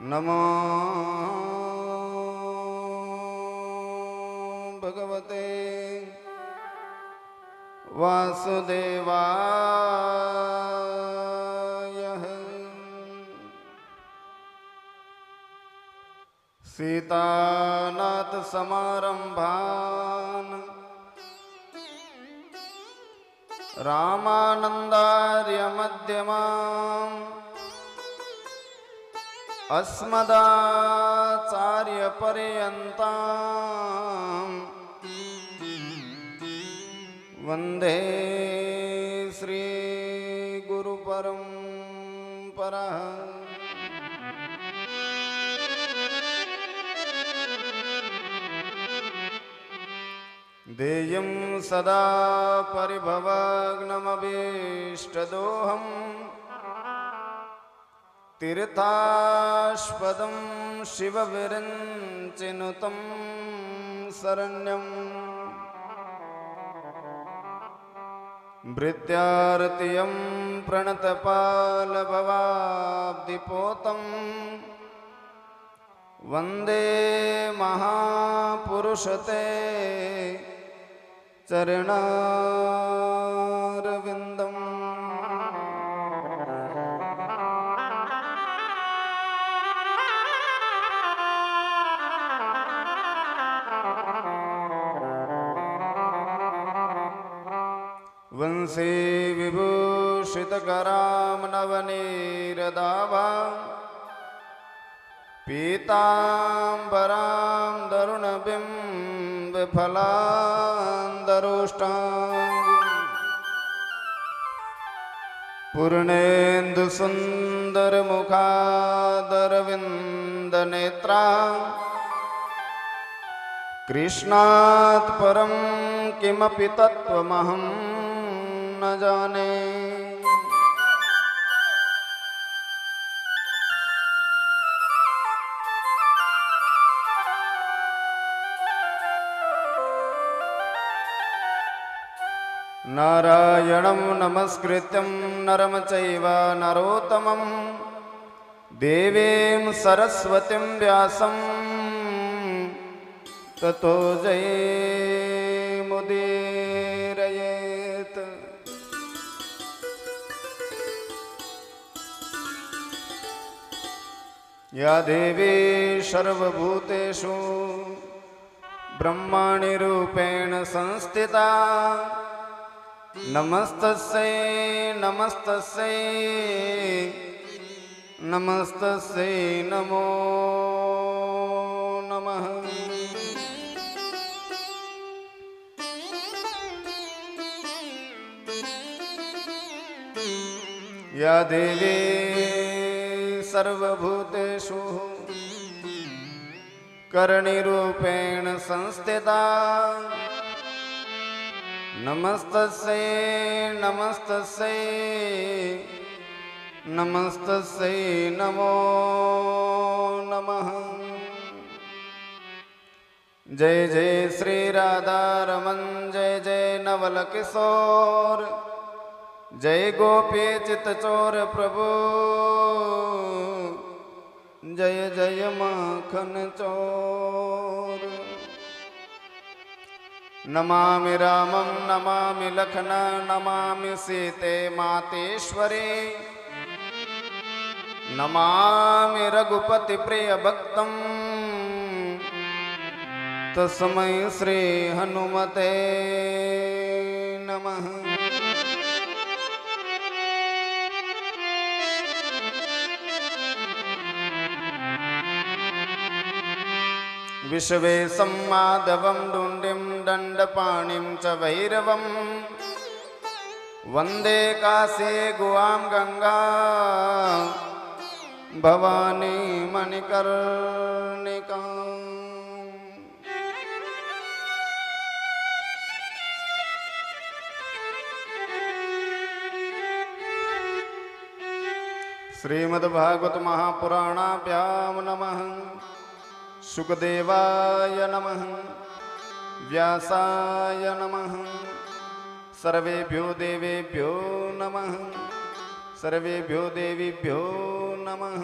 नमो भगवते वासुदेवाय। सीतानाथ समारंभान् रामानन्दार्य मध्यमाम् अस्मदाचार्य पर्यन्ताम् वन्दे श्री गुरु परम्पराः। देयं सदा परिभवग्नमभीष्टदोहम् तीर्थास्पदं शिवविरञ्चिनुतं शरण्यम् भृत्यार्तियं प्रणतपालभवाब्धिपोतं वन्दे महापुरुषते चरणारविन्दम्। वंशी विभूषितकरां नवनीरदाभा पीताम्बरां दरुणबिम्बफलान्दरुष्टां पूर्णेन्दुसुन्दरमुखादरविन्दनेत्रा कृष्णात् परं किमपि तत्त्वमहं न जाने। नारायणं नमस्कृत्यं नरं चैव नरोत्तमं देवीं सरस्वतीं व्यासं ततो जयमुदीरयेत्। या देवी सर्वभूतेषु ब्रह्माणि रूपेण संस्थिता नमस्तस्यै नमस्तस्यै नमस्तस्यै नमो नमः। या देवी सर्वभूतेषु करणिरूपेण संस्थिता नमस्तस्यै नमस्तस्यै नमस्तस्यै नमो नमः। जय जय श्री राधा रमन जय जय नवल किशोर जय गोपी चितचोर प्रभु जय जय माखन चोर। नमामि रामं नमामि लखना नमामि सीते मातेश्वरी नमामि रघुपति प्रिय भक्तं तस्मै श्री हनुमते नमः। विश्वेशं माधवं डुण्डिं दण्डपाणिं च भैरवं वन्दे काशी गुहां गंगा भवानी मणिकर्णिका। श्रीमद्भागवत महापुराणाभ्यां नमः। सुखदेवाय नमः व्यासाय नमः सर्वेभ्यो देवेभ्यो नमः सर्वेभ्यो देवीभ्यो नमः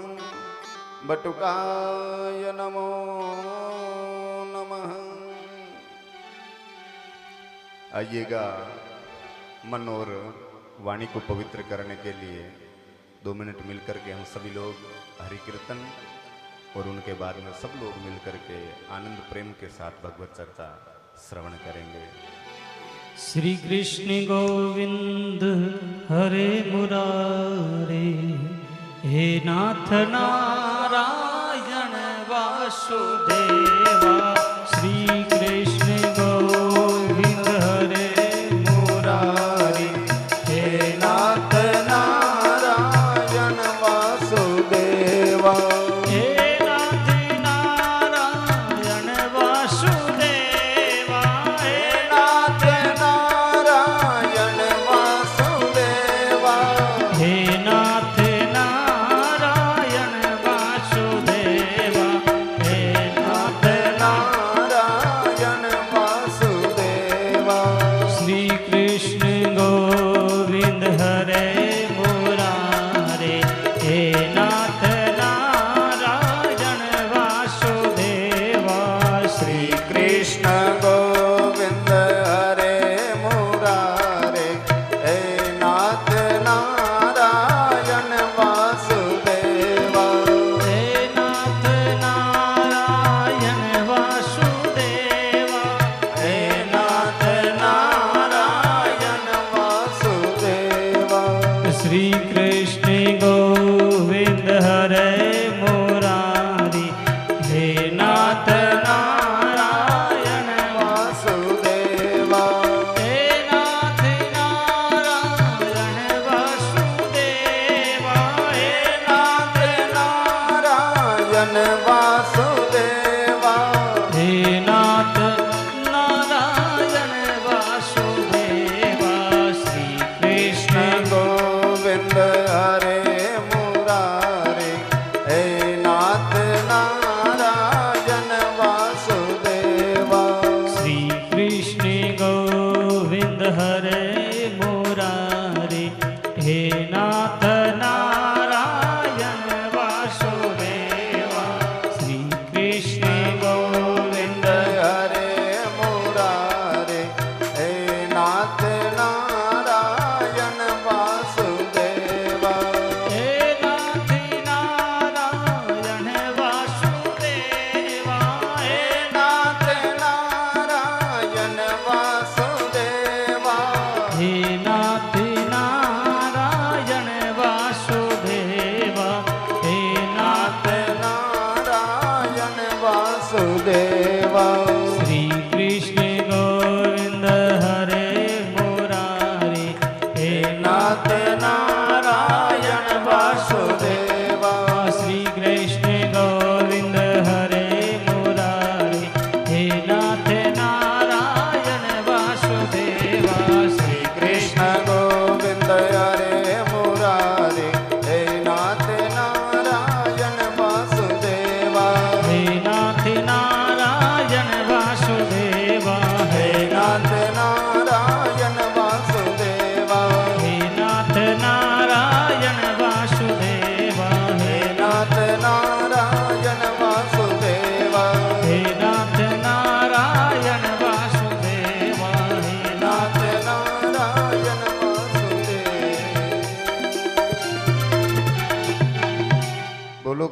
बटुकाय नमो नमः। आइएगा, मन और वाणी को पवित्र करने के लिए 2 मिनट मिलकर के हम सभी लोग हरि कीर्तन और उनके बाद में सब लोग मिलकर के आनंद प्रेम के साथ भगवत चर्चा श्रवण करेंगे। श्री कृष्ण गोविंद हरे मुरारे, हे नाथ नारायण वासुदेवा। श्री कृष्ण गोविंद हरे मुरारे, हे नाथ नारायण वासुदेवा।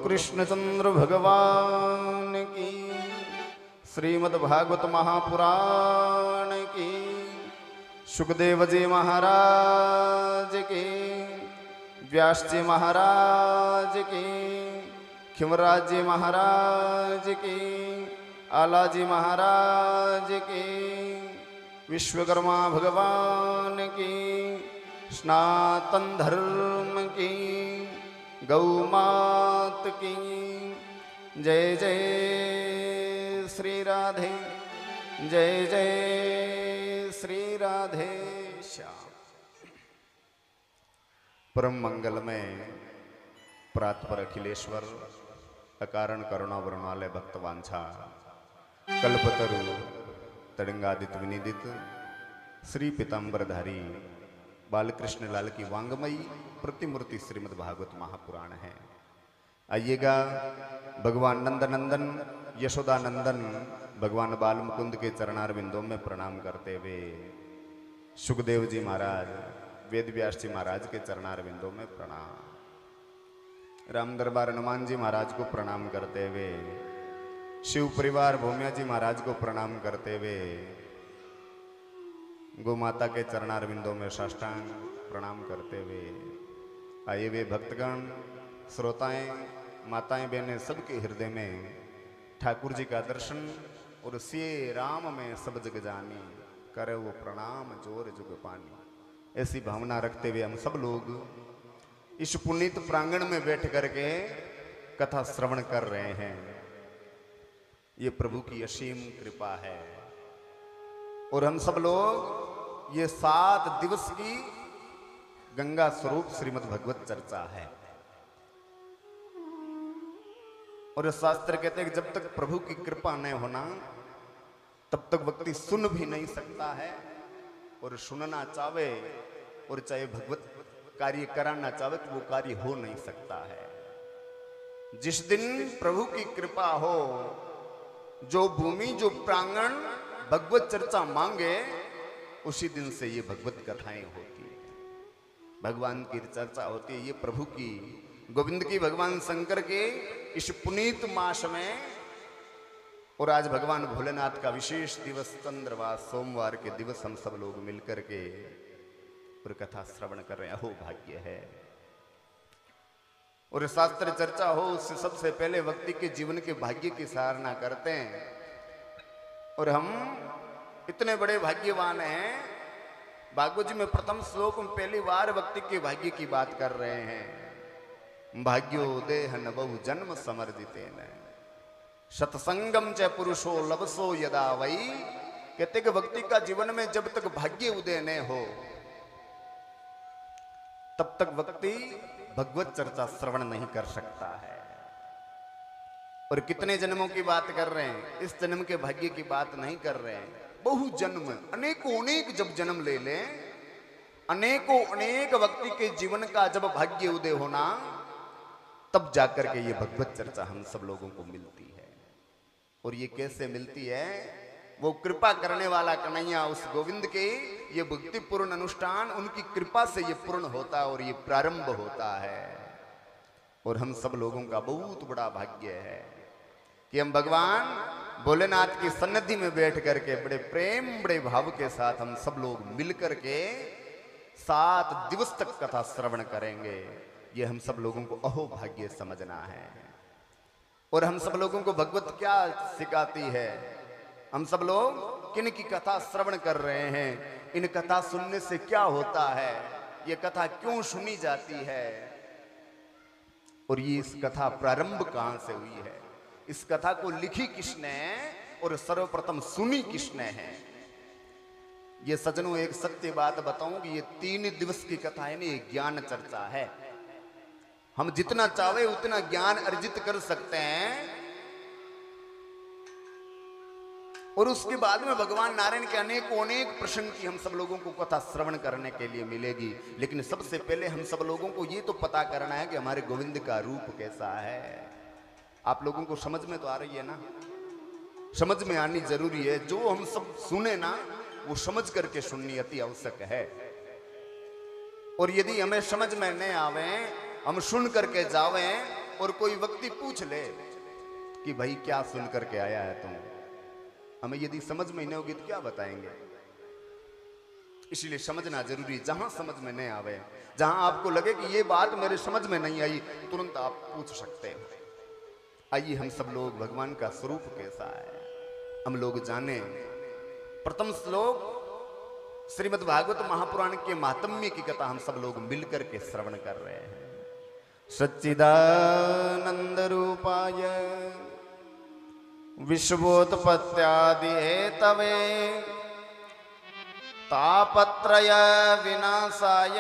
कृष्णचंद्र भगवान की, श्रीमद् भागवत महापुराण की, सुखदेव जी महाराज की, व्यास जी महाराज की, खिमराज जी महाराज की, आला जी महाराज की, विश्वकर्मा भगवान की, सनातन धर्म की, गौ मात की जय जय श्री राधे, जय जय श्री राधे श्याम। परम मंगलमय प्रातपर अखिलेश्वर, अकारण करुणा वरुणालय भक्तवांछा कल्पतरु तड़ंगादित विनिदित श्री पीताम्बरधारी बालकृष्ण लाल की वांगमयी प्रतिमूर्ति श्रीमद् भागवत महापुराण है। आइएगा भगवान नंदनंदन यशोदानंदन भगवान बाल मुकुंद के चरणारविंदों में प्रणाम करते हुए सुखदेव जी महाराज वेद व्यास जी महाराज के चरणारविंदों में प्रणाम, राम दरबार हनुमान जी महाराज को प्रणाम करते हुए शिव परिवार भूमिया जी महाराज को प्रणाम करते हुए गौ माता के चरणारविंदों में साष्टांग प्रणाम करते हुए आइए वे भक्तगण श्रोताएं माताएं बहनें सबके हृदय में ठाकुर जी का दर्शन और सिए राम में सब जग जानी करे वो प्रणाम जोर जुग पानी, ऐसी भावना रखते हुए हम सब लोग इस पुनीत प्रांगण में बैठ करके कथा श्रवण कर रहे हैं। ये प्रभु की असीम कृपा है और हम सब लोग ये 7 दिवस की गंगा स्वरूप श्रीमद् भगवत चर्चा है। और शास्त्र कहते हैं कि जब तक प्रभु की कृपा नहीं होना तब तक व्यक्ति सुन भी नहीं सकता है, और सुनना चाहे और चाहे भगवत कार्य कराना चाहे तो वो कार्य हो नहीं सकता है। जिस दिन प्रभु की कृपा हो, जो भूमि जो प्रांगण भगवत चर्चा मांगे, उसी दिन से ये भगवत कथाएं होती है, भगवान की चर्चा होती है। ये प्रभु की गोविंद की भगवान शंकर के इस पुनीत मास में, और आज भगवान भोलेनाथ का विशेष दिवस चंद्रवास सोमवार के दिवस हम सब लोग मिलकर के और कथा श्रवण कर रहे हैं। अहो भाग्य है। और शास्त्र चर्चा हो उससे सबसे पहले व्यक्ति के जीवन के भाग्य की सराहना करते हैं, और हम इतने बड़े भाग्यवान हैं। भागवत जी में प्रथम श्लोक में पहली बार व्यक्ति के भाग्य की बात कर रहे हैं। भाग्यो देह नभु जन्म समर्जिते न सत्संगम च पुरुषो लवसो यदा वही, कहते कि व्यक्ति का जीवन में जब तक भाग्य उदय न हो तब तक व्यक्ति भगवत चर्चा श्रवण नहीं कर सकता है। और कितने जन्मों की बात कर रहे हैं, इस जन्म के भाग्य की बात नहीं कर रहे हैं। बहु जन्म अनेकों अनेक जब जन्म ले लें, अनेकों अनेक व्यक्ति के जीवन का जब भाग्य उदय होना, तब जाकर के ये भगवत चर्चा हम सब लोगों को मिलती है। और ये कैसे मिलती है? वो कृपा करने वाला कन्हैया उस गोविंद के ये भक्ति पूर्ण अनुष्ठान उनकी कृपा से ये पूर्ण होता है और ये प्रारंभ होता है। और हम सब लोगों का बहुत बड़ा भाग्य है कि हम भगवान भोलेनाथ की सन्निधि में बैठ करके बड़े प्रेम बड़े भाव के साथ हम सब लोग मिलकर के 7 दिवस तक कथा श्रवण करेंगे। ये हम सब लोगों को अहो भाग्य समझना है। और हम सब लोगों को भगवत क्या सिखाती है? हम सब लोग किन की कथा श्रवण कर रहे हैं, इन कथा सुनने से क्या होता है, ये कथा क्यों सुनी जाती है, और ये इस कथा प्रारंभ कहां से हुई है, इस कथा को लिखी किसने और सर्वप्रथम सुनी किसने है। ये सज्जनों एक सत्य बात बताऊं कि ये 3 दिवस की कथा है, ये ज्ञान चर्चा है। हम जितना चाहे उतना ज्ञान अर्जित कर सकते हैं, और उसके बाद में भगवान नारायण के अनेक प्रसंग की हम सब लोगों को कथा श्रवण करने के लिए मिलेगी। लेकिन सबसे पहले हम सब लोगों को ये तो पता करना है कि हमारे गोविंद का रूप कैसा है। आप लोगों को समझ में तो आ रही है ना? समझ में आनी जरूरी है। जो हम सब सुने ना, वो समझ करके सुननी अति आवश्यक है। और यदि हमें समझ में नहीं आवे, हम सुन करके जावे और कोई व्यक्ति पूछ ले कि भाई क्या सुन करके आया है तुम, हमें यदि समझ में नहीं होगी तो क्या बताएंगे? इसलिए समझना जरूरी। जहां समझ में नहीं आवे, जहां आपको लगे कि ये बात मेरे समझ में नहीं आई, तुरंत आप पूछ सकते हो। आइए हम सब लोग भगवान का स्वरूप कैसा है हम लोग जाने। प्रथम श्लोक श्रीमद् भागवत महापुराण के महात्म्य की कथा हम सब लोग मिलकर के श्रवण कर रहे हैं। सच्चिदानंद रूपाय विश्वोत्पत्त्यादि हेतवे तापत्रय विनाशाय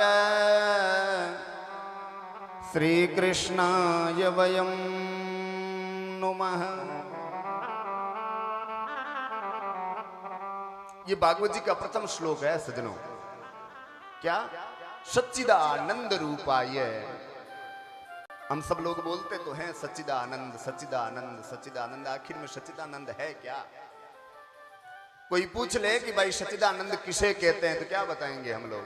श्री कृष्णाय वयं नुमः। ये भागवत जी का प्रथम श्लोक है सज्जनों। क्या? सच्चिदानंद रूपाय हम सब लोग बोलते तो हैं सच्चिदानंद सच्चिदानंद सच्चिदानंद, आखिर में सच्चिदानंद है क्या? कोई पूछ ले कि भाई सच्चिदानंद किसे कहते हैं तो क्या बताएंगे हम लोग?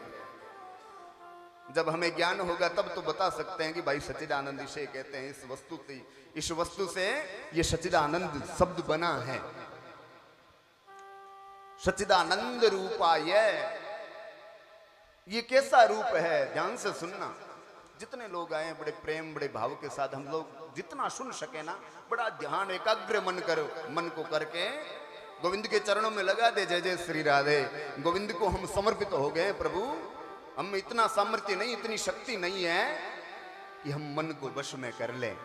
जब हमें ज्ञान होगा तब तो बता सकते हैं कि भाई सच्चिदानंद इसे कहते हैं। इस वस्तु से ये सच्चिदानंद शब्द बना है। सच्चिदानंद रूपाय, ये कैसा रूप है? ध्यान से सुनना। जितने लोग आए बड़े प्रेम बड़े भाव के साथ, हम लोग जितना सुन सके ना, बड़ा ध्यान एकाग्र मन को करके गोविंद के चरणों में लगा दे। जय जय श्री राधे। गोविंद को हम समर्पित हो गए। प्रभु, हम में इतना सामर्थ्य नहीं, इतनी शक्ति नहीं है कि हम मन को वश में कर लें,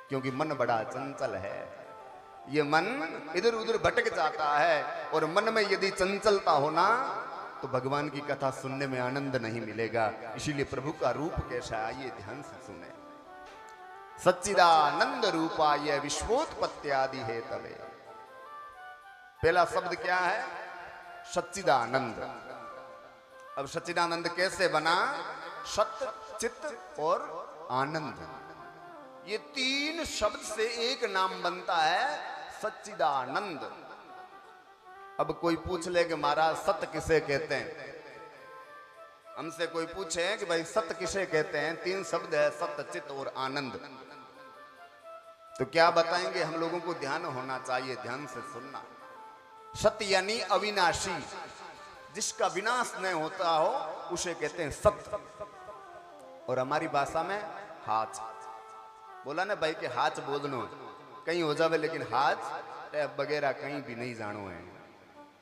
क्योंकि मन बड़ा चंचल है। ये मन इधर उधर भटक जाता है, और मन में यदि चंचलता होना तो भगवान की कथा सुनने में आनंद नहीं मिलेगा। इसीलिए प्रभु का रूप कैसा है, आइए ध्यान से सुने। सच्चिदानंद रूपाय विश्वोत्पत्त्यादि हेतवे। पहला शब्द क्या है? सच्चिदानंद। अब सच्चिदानंद कैसे बना? सत्य, चित्त और आनंद, ये तीन शब्द से एक नाम बनता है सच्चिदानंद। अब कोई पूछ ले कि महाराज सत्य किसे कहते हैं? हमसे कोई पूछे कि भाई सत्य किसे कहते हैं? तीन शब्द है, सत्य, चित्त और आनंद। तो क्या बताएंगे? हम लोगों को ध्यान होना चाहिए, ध्यान से सुनना। सत्य यानी अविनाशी, जिसका विनाश नहीं होता हो उसे कहते हैं सत्य। और हमारी भाषा में हाथ बोला ना भाई, कि हाथ बोलनो कहीं हो जावे, लेकिन हाथ वगैरह कहीं भी नहीं जानो है।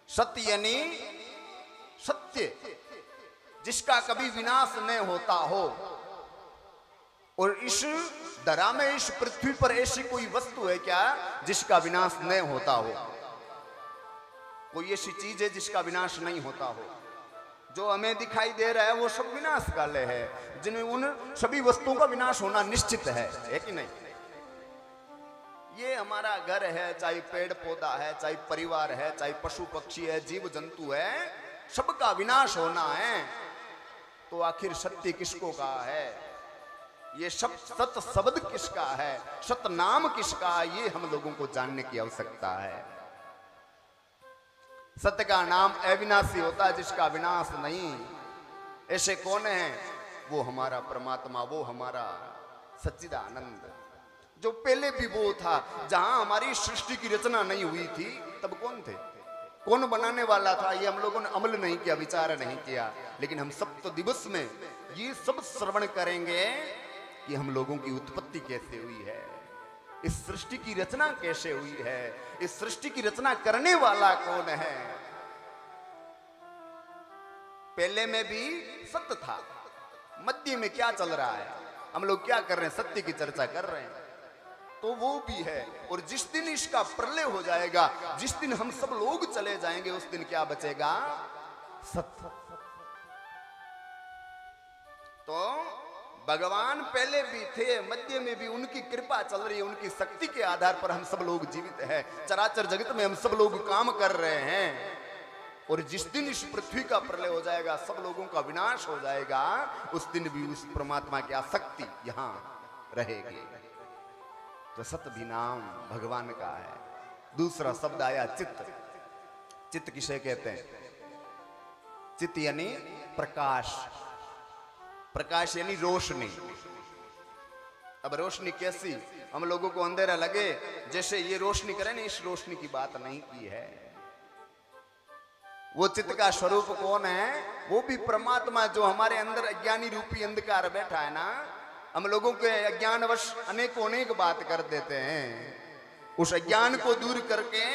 सत्य यानी सत्य, जिसका कभी विनाश नहीं होता हो। और इस धरा में, इस पृथ्वी पर ऐसी कोई वस्तु है क्या जिसका विनाश नहीं होता हो? कोई ऐसी चीज है जिसका विनाश नहीं होता हो? जो हमें दिखाई दे रहा है वो सब विनाश काले है, जिनमें उन सभी वस्तुओं का विनाश होना निश्चित है कि नहीं? ये हमारा घर है, चाहे पेड़ पौधा है, चाहे परिवार है, चाहे पशु पक्षी है, जीव जंतु है, सबका विनाश होना है। तो आखिर सत्य किसको कहा है? ये सब सत शब्द किसका है? सत नाम किसका है? ये हम लोगों को जानने की आवश्यकता है। सत्य का नाम अविनाशी होता है, जिसका विनाश नहीं। ऐसे कौन है? वो हमारा परमात्मा, वो हमारा सच्चिदानंद, जो पहले भी वो था। जहां हमारी सृष्टि की रचना नहीं हुई थी तब कौन थे? कौन बनाने वाला था? ये हम लोगों ने अमल नहीं किया, विचार नहीं किया। लेकिन हम सप्त दिवस में ये सब श्रवण करेंगे कि हम लोगों की उत्पत्ति कैसे हुई है, इस सृष्टि की रचना कैसे हुई है, इस सृष्टि की रचना करने वाला कौन है। पहले में भी सत्य था, मध्य में क्या चल रहा है, हम लोग क्या कर रहे हैं? सत्य की चर्चा कर रहे हैं, तो वो भी है। और जिस दिन इसका प्रलय हो जाएगा, जिस दिन हम सब लोग चले जाएंगे, उस दिन क्या बचेगा? सत्य। तो भगवान पहले भी थे, मध्य में भी उनकी कृपा चल रही है, उनकी शक्ति के आधार पर हम सब लोग जीवित हैं। चराचर जगत में हम सब लोग काम कर रहे हैं। और जिस दिन इस पृथ्वी का प्रलय हो जाएगा, सब लोगों का विनाश हो जाएगा, उस दिन भी उस परमात्मा की आसक्ति यहां रहेगी। तो सत्य भी नाम भगवान का है। दूसरा शब्द आया चित्त। चित्त किसे कहते हैं? चित्त यानी प्रकाश। प्रकाश यानी रोशनी। अब रोशनी कैसी? हम लोगों को अंधेरा लगे जैसे ये रोशनी करे ना, इस रोशनी की बात नहीं की है। वो चित्त का स्वरूप कौन है? वो भी परमात्मा, जो हमारे अंदर अज्ञानी रूपी अंधकार बैठा है ना। हम लोगों के अज्ञानवश अनेक बात कर देते हैं। उस अज्ञान को दूर करके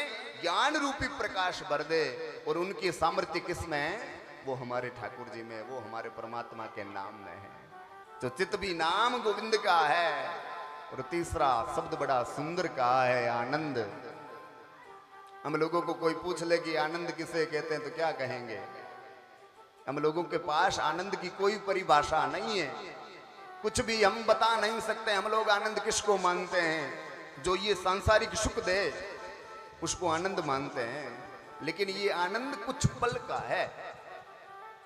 ज्ञान रूपी प्रकाश भर दे। और उनकी सामर्थ्य किसमें? वो हमारे ठाकुर जी में, वो हमारे परमात्मा के नाम में है। तो चित्त भी नाम गोविंद का है। और तीसरा शब्द बड़ा सुंदर कहा है, आनंद। हम लोगों को कोई पूछ ले कि आनंद किसे कहते हैं तो क्या कहेंगे? हम लोगों के पास आनंद की कोई परिभाषा नहीं है, कुछ भी हम बता नहीं सकते। हम लोग आनंद किसको मानते हैं? जो ये सांसारिक सुख दे उसको आनंद मानते हैं। लेकिन ये आनंद कुछ पल का है,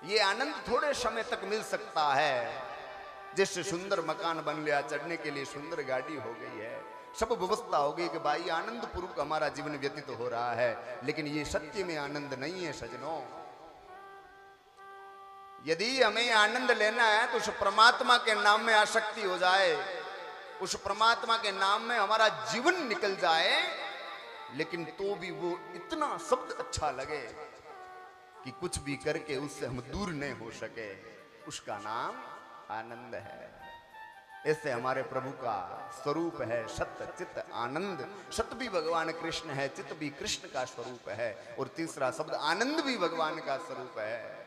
ये आनंद थोड़े समय तक मिल सकता है। जैसे सुंदर मकान बन लिया, चढ़ने के लिए सुंदर गाड़ी हो गई है, सब व्यवस्था हो गई कि भाई आनंद पूर्वक हमारा जीवन व्यतीत हो रहा है, लेकिन ये सत्य में आनंद नहीं है सजनों। यदि हमें आनंद लेना है तो उस परमात्मा के नाम में आसक्ति हो जाए, उस परमात्मा के नाम में हमारा जीवन निकल जाए, लेकिन तो भी वो इतना शब्द अच्छा लगे कि कुछ भी करके उससे हम दूर नहीं हो सके, उसका नाम आनंद है। ऐसे हमारे प्रभु का स्वरूप है सत्य चित्त आनंद। सत्य भी भगवान कृष्ण है, चित्त भी कृष्ण का स्वरूप है, और तीसरा शब्द आनंद भी भगवान का स्वरूप है।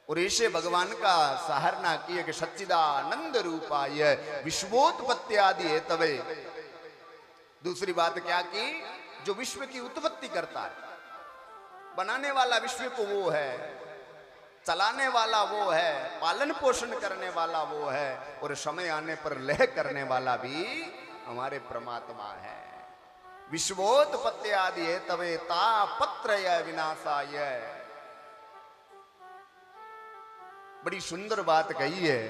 और ऐसे भगवान का सराहना किए कि सच्चिदानंद रूपाय विश्वोत्पत्ति आदि हेतवे। दूसरी बात क्या की, जो विश्व की उत्पत्ति करता है, बनाने वाला विश्व को वो है, चलाने वाला वो है, पालन पोषण करने वाला वो है, और समय आने पर लय करने वाला भी हमारे परमात्मा है। विश्वोत्पत्ति आदि हेतवे तापत्रय विनाशाय। बड़ी सुंदर बात कही है।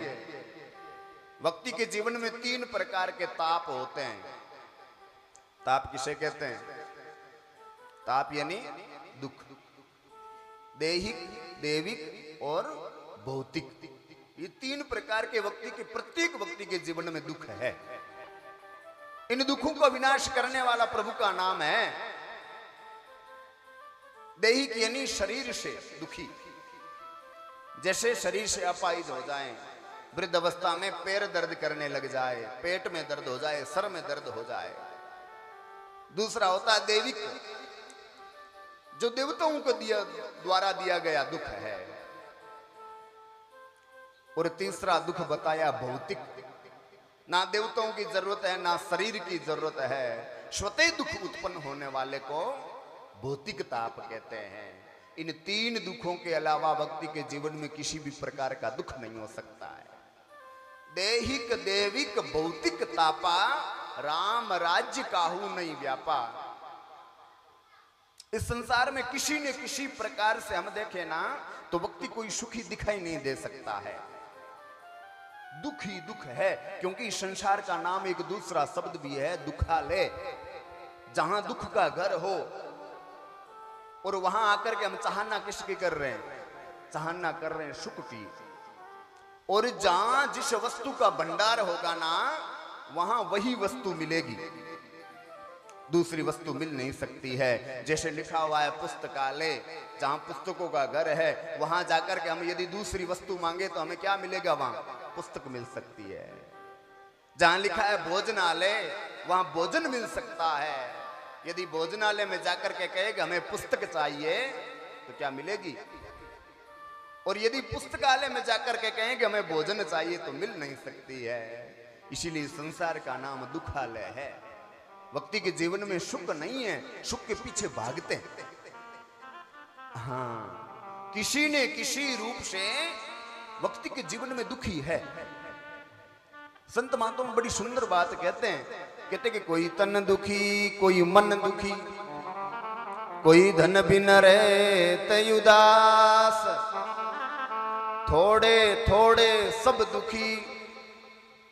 व्यक्ति के जीवन में 3 प्रकार के ताप होते हैं। ताप किसे कहते हैं? ताप यानी दुख, दैहिक, दैविक और भौतिक। ये 3 प्रकार के व्यक्ति के, प्रत्येक व्यक्ति के जीवन में दुख है। इन दुखों का विनाश करने वाला प्रभु का नाम है। दैहिक यानी शरीर से दुखी, जैसे शरीर से अपाहिज हो जाएं, वृद्ध अवस्था में पैर दर्द करने लग जाए, पेट में दर्द हो जाए, सर में दर्द हो जाए। दूसरा होता है दैविक, जो देवताओं को द्वारा दिया गया दुख है। और तीसरा दुख बताया भौतिक, ना देवताओं की जरूरत है, ना शरीर की जरूरत है, स्वतः दुख उत्पन्न होने वाले को भौतिक ताप कहते हैं। इन 3 दुखों के अलावा व्यक्ति के जीवन में किसी भी प्रकार का दुख नहीं हो सकता है। दैहिक, दैविक, भौतिक तापा, राम राज्य काहू नहीं व्यापा। इस संसार में किसी न किसी प्रकार से हम देखें ना, तो व्यक्ति कोई सुखी दिखाई नहीं दे सकता है। दुख ही दुख है, क्योंकि इस संसार का नाम एक दूसरा शब्द भी है, दुखालय। जहां दुख का घर हो, और वहां आकर के हम चाहना किसकी कर रहे हैं? चाहना कर रहे हैं सुख की। और जहां जिस वस्तु का भंडार होगा ना, वहां वही वस्तु मिलेगी, दूसरी वस्तु मिल नहीं सकती है। जैसे लिखा हुआ है पुस्तकालय, जहां पुस्तकों का घर है, वहां जाकर के हम यदि दूसरी वस्तु मांगे तो हमें क्या मिलेगा? वहां पुस्तक मिल सकती है। जहां लिखा है भोजनालय, वहां भोजन मिल सकता है। यदि भोजनालय में जाकर के कहेगा हमें पुस्तक चाहिए, तो क्या मिलेगी? और यदि पुस्तकालय में जाकर के कहेंगे हमें भोजन चाहिए, तो मिल नहीं सकती है। इसीलिए संसार का नाम दुखालय है। व्यक्ति के जीवन में सुख नहीं है, सुख के पीछे भागते हैं। हाँ, किसी ने किसी रूप से व्यक्ति के जीवन में दुखी है। संत महात्मा बड़ी सुंदर बात कहते हैं, कहते कि कोई तन दुखी, कोई मन दुखी, कोई धन बिन रहते उदास, थोड़े थोड़े सब दुखी,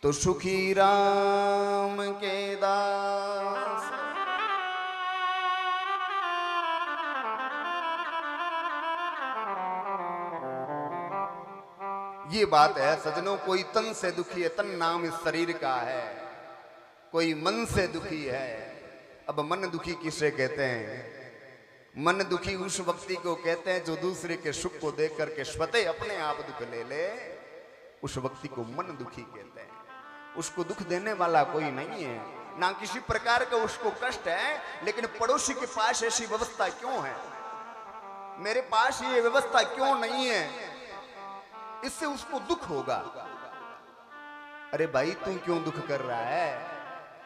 तो सुखी राम के दास। ये बात है सजनों, कोई तन से दुखी है, तन नाम इस शरीर का है, कोई मन से दुखी है। अब मन दुखी किसे कहते हैं? मन दुखी उस व्यक्ति को कहते हैं जो दूसरे के सुख को देख करके स्वतः अपने आप दुख ले ले, उस व्यक्ति को मन दुखी कहते हैं। उसको दुख देने वाला कोई नहीं है, ना किसी प्रकार का उसको कष्ट है, लेकिन पड़ोसी के पास ऐसी व्यवस्था क्यों है, मेरे पास ये व्यवस्था क्यों नहीं है, इससे उसको दुख होगा। अरे भाई तू क्यों दुख कर रहा है?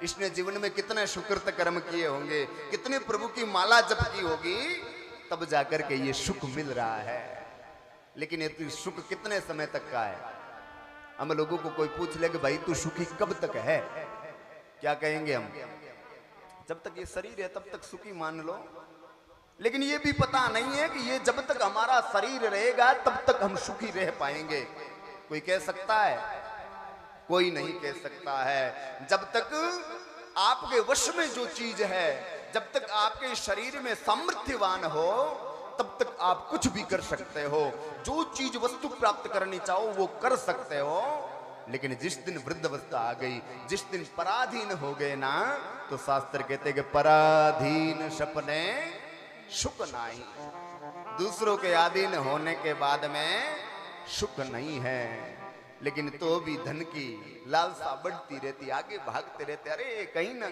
इसने जीवन में कितने सुकृत कर्म किए होंगे, कितने प्रभु की माला जप की होगी, तब जाकर के ये सुख मिल रहा है। लेकिन ये सुख कितने समय तक का है? हम लोगों को कोई पूछ ले कि भाई तू सुखी कब तक है, क्या कहेंगे हम? जब तक ये शरीर है तब तक सुखी मान लो। लेकिन ये भी पता नहीं है कि ये जब तक हमारा शरीर रहेगा तब तक हम सुखी रह पाएंगे। कोई कह सकता है? कोई नहीं कह सकता है। जब तक आपके वश में जो चीज है, जब तक आपके शरीर में सामर्थ्यवान हो, तब तक आप कुछ भी कर सकते हो। जो चीज वस्तु प्राप्त करनी चाहो वो कर सकते हो। लेकिन जिस दिन वृद्धावस्था आ गई, जिस दिन पराधीन हो गए ना, तो शास्त्र कहते कि पराधीन सपने सुख नहीं। दूसरों के अधीन होने के बाद में सुख नहीं है। लेकिन तो भी धन की लालसा बढ़ती रहती, आगे भागते रहते, अरे कहीं ना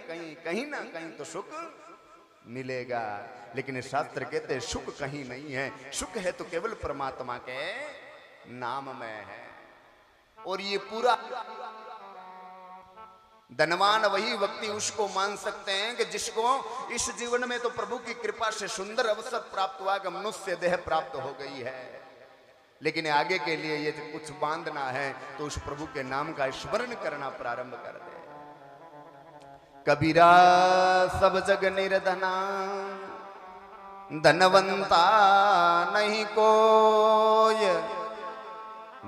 कहीं तो सुख मिलेगा। लेकिन शास्त्र कहते सुख कहीं नहीं है, सुख है तो केवल परमात्मा के नाम में है। और ये पूरा धनवान वही व्यक्ति उसको मान सकते हैं कि जिसको इस जीवन में तो प्रभु की कृपा से सुंदर अवसर प्राप्त हुआ कि मनुष्य देह प्राप्त हो गई है। लेकिन आगे के लिए ये कुछ बांधना है तो उस प्रभु के नाम का स्मरण करना प्रारंभ कर दे। कबीरा सब जग निर्धना, धनवंता नहीं कोय,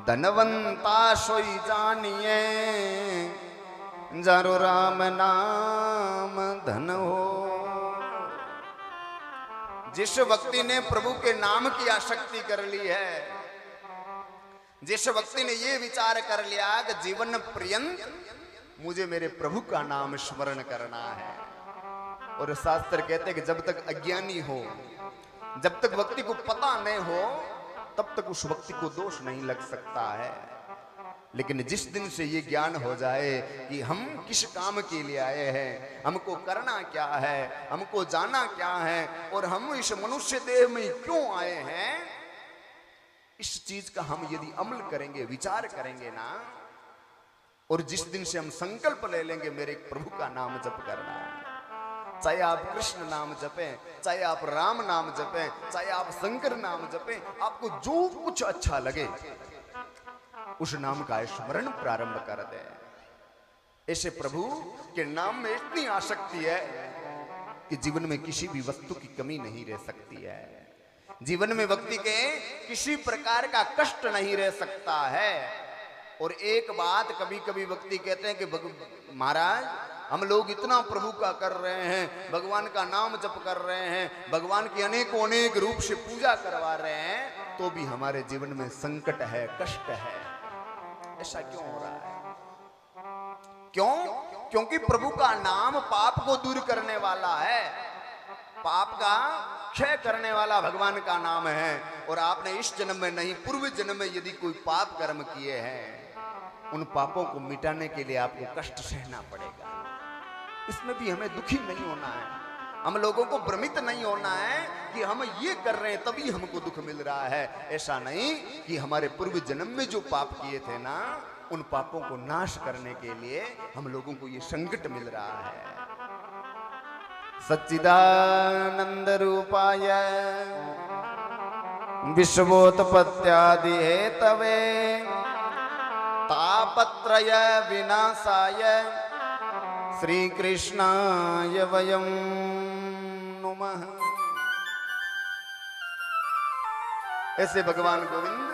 धनवंता सोई जानिए, जारो राम नाम धन हो। जिस व्यक्ति ने प्रभु के नाम की आसक्ति कर ली है, जिस व्यक्ति ने ये विचार कर लिया कि जीवन पर्यंत मुझे मेरे प्रभु का नाम स्मरण करना है। और शास्त्र कहते हैं कि जब तक अज्ञानी हो, जब तक व्यक्ति को पता नहीं हो, तब तक उस व्यक्ति को दोष नहीं लग सकता है। लेकिन जिस दिन से ये ज्ञान हो जाए कि हम किस काम के लिए आए हैं, हमको करना क्या है, हमको जाना क्या है, और हम इस मनुष्य देह में क्यों आए हैं, इस चीज का हम यदि अमल करेंगे, विचार करेंगे ना, और जिस दिन से हम संकल्प ले लेंगे मेरे प्रभु का नाम जप करना है, चाहे आप कृष्ण नाम जपें, चाहे आप राम नाम जपें, चाहे आप शंकर नाम जपें, आपको जो कुछ अच्छा लगे उस नाम का स्मरण प्रारंभ कर दे। ऐसे प्रभु के नाम में इतनी आसक्ति है कि जीवन में किसी भी वस्तु की कमी नहीं रह सकती है। जीवन में व्यक्ति के किसी प्रकार का कष्ट नहीं रह सकता है। और एक बात कभी कभी व्यक्ति कहते हैं कि महाराज हम लोग इतना प्रभु का कर रहे हैं, भगवान का नाम जप कर रहे हैं, भगवान की अनेकों अनेक रूप से पूजा करवा रहे हैं, तो भी हमारे जीवन में संकट है, कष्ट है। ऐसा क्यों हो रहा है? क्यों? क्योंकि प्रभु का नाम पाप को दूर करने वाला है, पाप का क्षय करने वाला भगवान का नाम है। और आपने इस जन्म में नहीं, पूर्व जन्म में यदि कोई पाप कर्म किए हैं, उन पापों को मिटाने के लिए आपको कष्ट सहना पड़ेगा। इसमें भी हमें दुखी नहीं होना है, हम लोगों को भ्रमित नहीं होना है कि हम ये कर रहे हैं तभी हमको दुख मिल रहा है। ऐसा नहीं कि हमारे पूर्व जन्म में जो पाप किए थे ना, उन पापों को नाश करने के लिए हम लोगों को ये संकट मिल रहा है। सच्चिदानंद रूपाय विश्वोत्पत्त्यादि हेतवे तापत्रय विनाशाय श्री कृष्णाय वयं नमः। ऐसे भगवान गोविंद,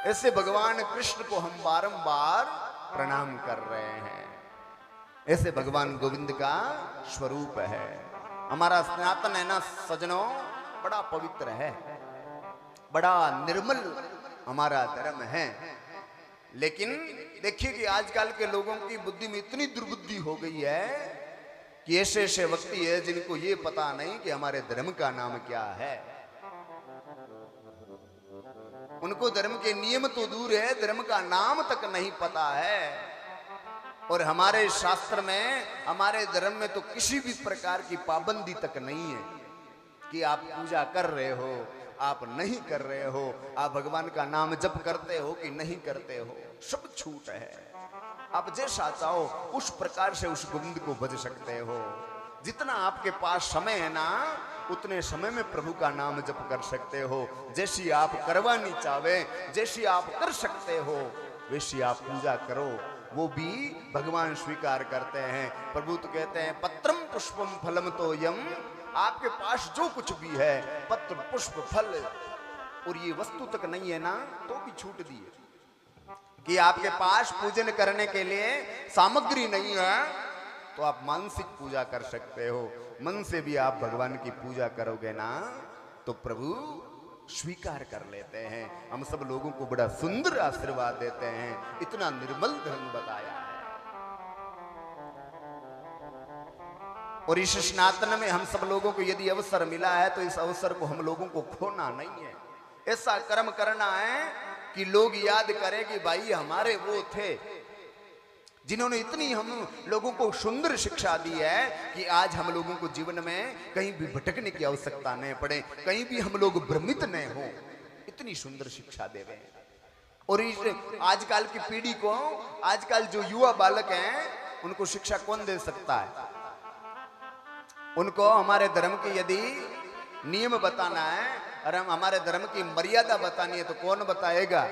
ऐसे भगवान कृष्ण को हम बारंबार प्रणाम कर रहे हैं। ऐसे भगवान गोविंद का स्वरूप है। हमारा सनातन है ना सजनों, बड़ा पवित्र है, बड़ा निर्मल हमारा धर्म है। लेकिन देखिए कि आजकल के लोगों की बुद्धि में इतनी दुर्बुद्धि हो गई है कि ऐसे ऐसे व्यक्ति है जिनको ये पता नहीं कि हमारे धर्म का नाम क्या है। उनको धर्म के नियम तो दूर है, धर्म का नाम तक नहीं पता है। और हमारे शास्त्र में, हमारे धर्म में तो किसी भी प्रकार की पाबंदी तक नहीं है कि आप पूजा कर रहे हो, आप नहीं कर रहे हो, आप भगवान का नाम जप करते हो कि नहीं करते हो, सब छूट है। आप जैसा चाहो उस प्रकार से उस गोविंद को भज सकते हो। जितना आपके पास समय है ना, उतने समय में प्रभु का नाम जप कर सकते हो। जैसी आप करवानी चाहे, जैसी आप कर सकते हो, वैसी आप पूजा करो, वो भी भगवान स्वीकार करते हैं। प्रभु तो कहते हैं पत्रम पुष्पम फलम तो यम, आपके पास जो कुछ भी है, पत्र पुष्प फल और ये वस्तु तक नहीं है ना, तो भी छूट दिए। कि आपके पास पूजन करने के लिए सामग्री नहीं है तो आप मानसिक पूजा कर सकते हो। मन से भी आप भगवान की पूजा करोगे ना तो प्रभु स्वीकार कर लेते हैं। हम सब लोगों को बड़ा सुंदर आशीर्वाद देते हैं। इतना निर्मल धर्म बताया है। और इस स्नातन में हम सब लोगों को यदि अवसर मिला है तो इस अवसर को हम लोगों को खोना नहीं है। ऐसा कर्म करना है कि लोग याद करें कि भाई हमारे वो थे जिन्होंने इतनी हम लोगों को सुंदर शिक्षा दी है कि आज हम लोगों को जीवन में कहीं भी भटकने की आवश्यकता नहीं पड़े, कहीं भी हम लोग भ्रमित नहीं हो। इतनी सुंदर शिक्षा देवे। और इस आजकल की पीढ़ी को, आजकल जो युवा बालक हैं, उनको शिक्षा कौन दे सकता है? उनको हमारे धर्म के यदि नियम बताना है और हम हमारे धर्म की मर्यादा बतानी है तो कौन बताएगा?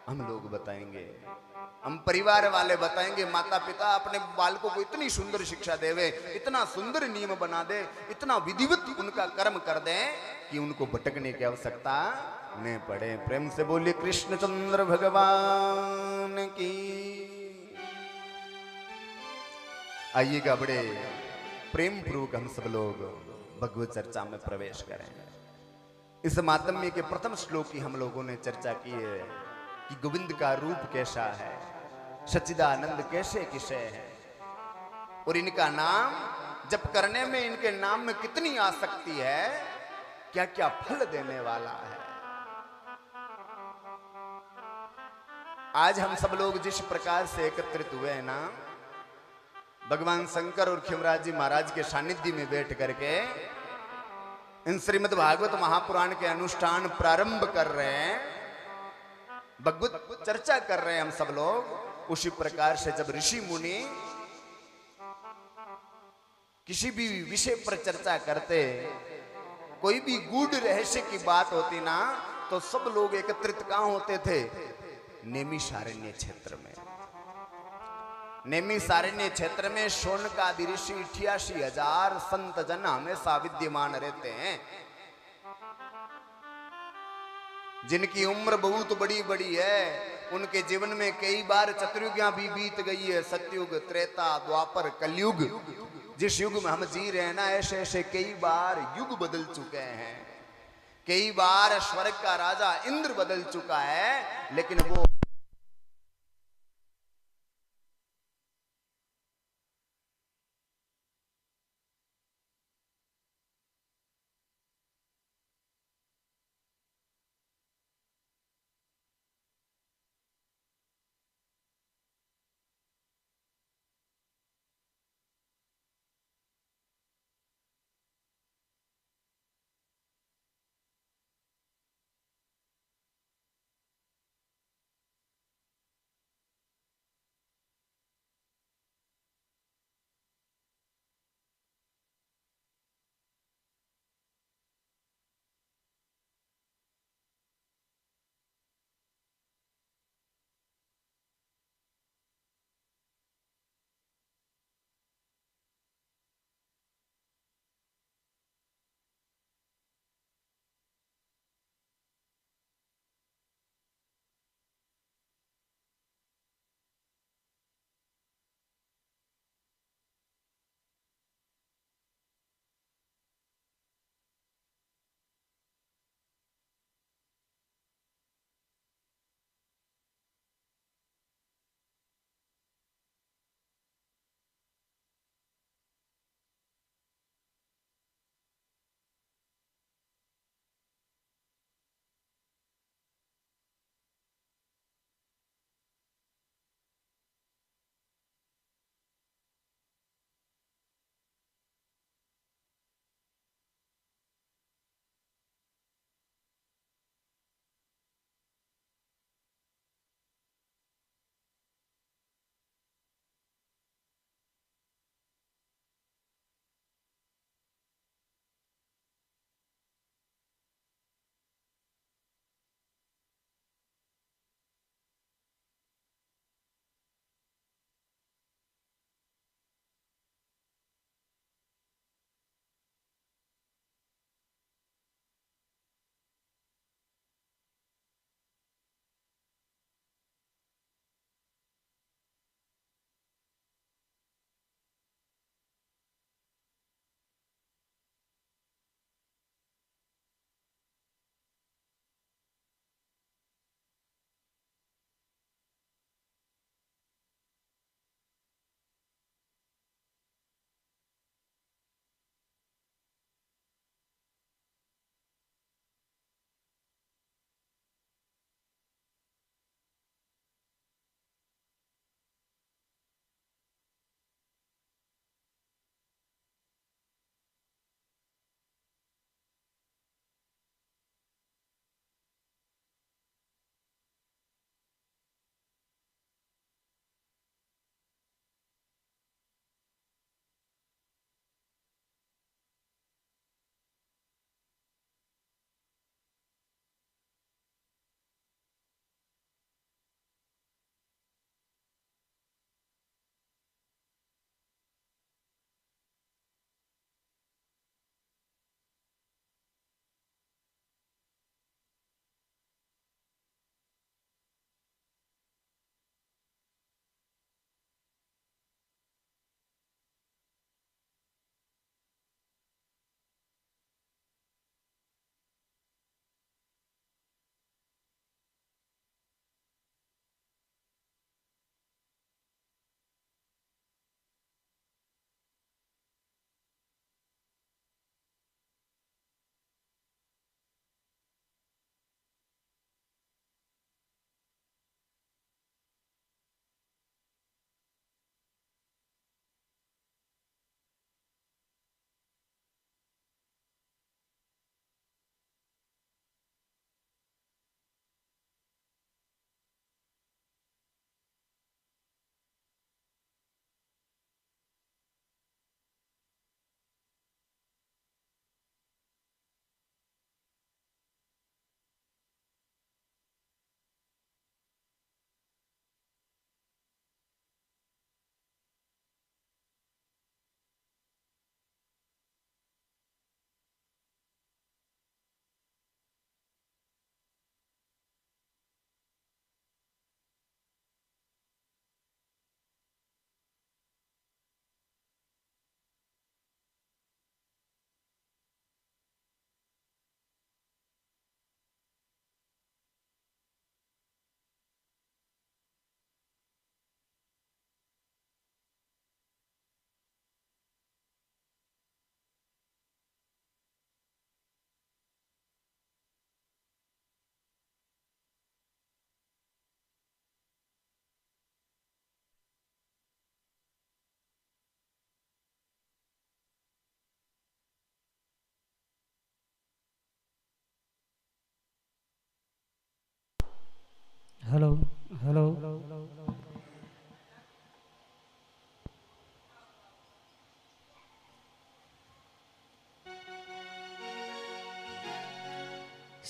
हम लोग बताएंगे, हम परिवार वाले बताएंगे। माता पिता अपने बालकों को इतनी सुंदर शिक्षा देवे, इतना सुंदर नियम बना दे, इतना विधिवत उनका कर्म कर दे कि उनको भटकने की आवश्यकता नहीं पड़े। प्रेम से बोलिए कृष्णचंद्र भगवान की। आइएगा, बड़े प्रेम पूर्वक हम सब लोग भगवत चर्चा में प्रवेश करें। इस मातम्य के प्रथम श्लोक की हम लोगों ने चर्चा की है कि गोविंद का रूप कैसा है, सच्चिदानंद कैसे किसे है, और इनका नाम जप करने में इनके नाम में कितनी आसक्ति है, क्या क्या फल देने वाला है। आज हम सब लोग जिस प्रकार से एकत्रित हुए हैं ना, भगवान शंकर और खिमराज जी महाराज के सानिध्य में बैठ करके इन श्रीमद् भागवत महापुराण के अनुष्ठान प्रारंभ कर रहे हैं, भगवत चर्चा कर रहे हैं हम सब लोग। उसी प्रकार से जब ऋषि मुनि किसी भी विषय पर चर्चा करते, कोई भी गूढ़ रहस्य की बात होती ना, तो सब लोग एकत्रित कहां होते थे? नैमिषारण्य क्षेत्र में। नैमिषारण्य क्षेत्र में शौनकादि ऋषि 88,000 संत जन हमेशा विद्यमान रहते हैं, जिनकी उम्र बहुत बड़ी बड़ी है। उनके जीवन में कई बार चतुर्युगियां भी बीत गई है, सतयुग, त्रेता, द्वापर, कलयुग। जिस युग में हम जी रहे हैं ना, ऐसे ऐसे कई बार युग बदल चुके हैं। कई बार स्वर्ग का राजा इंद्र बदल चुका है, लेकिन वो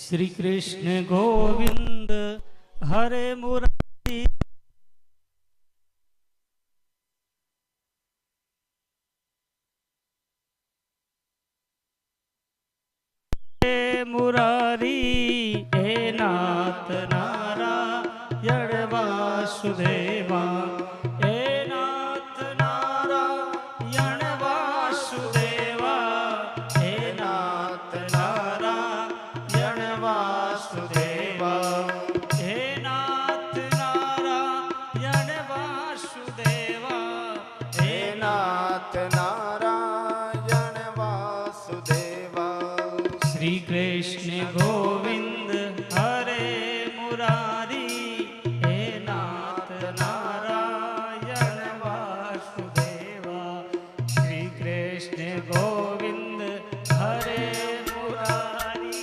श्री कृष्ण गोविंद हरे मुरारी मुरारी हे नाथ नारायण वासुदेवा हे नाथ नारायण वासुदेवा हे नाथ नारायण वासुदेवा हे नाथ नारायण वासुदेवा हे नाथ नारायण वासुदेवा। श्री कृष्ण गोविंद हरे मुरारी हे नाथ नारायण वासुदेवा श्री कृष्ण गोविंद हरे मुरारी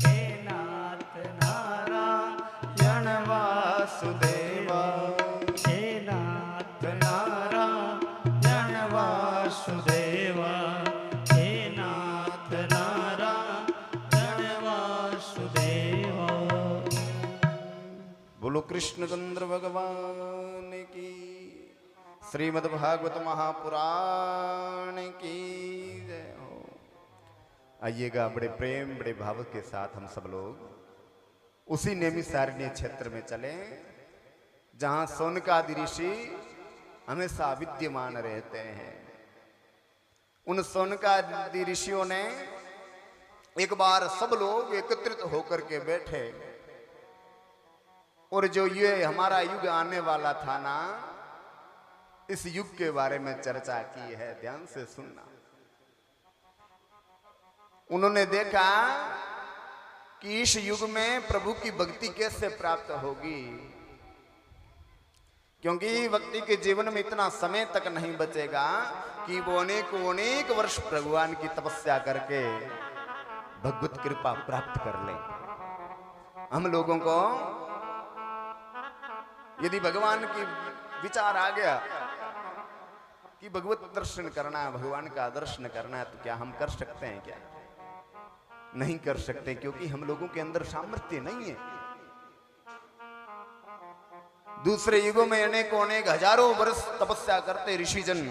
हे नाथ नारायण वासुदेवा हे नाथ नारायण वासुदेवा हे नाथ नारायण वासुदेवा। बोलो कृष्ण चंद्र भगवान की, श्रीमद् भागवत महापुराण की जय हो। आइएगा, बड़े प्रेम बड़े भाव के साथ हम सब लोग उसी नैमिषारण्य क्षेत्र में चले जहां सोनकादि ऋषि हमेशा विद्यमान रहते हैं। उन सोनकादि ऋषियों ने एक बार सब लोग एकत्रित होकर के बैठे और जो ये हमारा युग आने वाला था ना, इस युग के बारे में चर्चा की है। ध्यान से सुनना। उन्होंने देखा कि इस युग में प्रभु की भक्ति कैसे प्राप्त होगी, क्योंकि व्यक्ति के जीवन में इतना समय तक नहीं बचेगा कि वो अनेक वर्ष भगवान की तपस्या करके भगवत कृपा प्राप्त कर ले। हम लोगों को यदि भगवान की विचार आ गया कि भगवत दर्शन करना है, भगवान का दर्शन करना है, तो क्या हम कर सकते हैं? क्या नहीं कर सकते, क्योंकि हम लोगों के अंदर सामर्थ्य नहीं है। दूसरे युगों में अनेक हजारों वर्ष तपस्या करते ऋषिजन,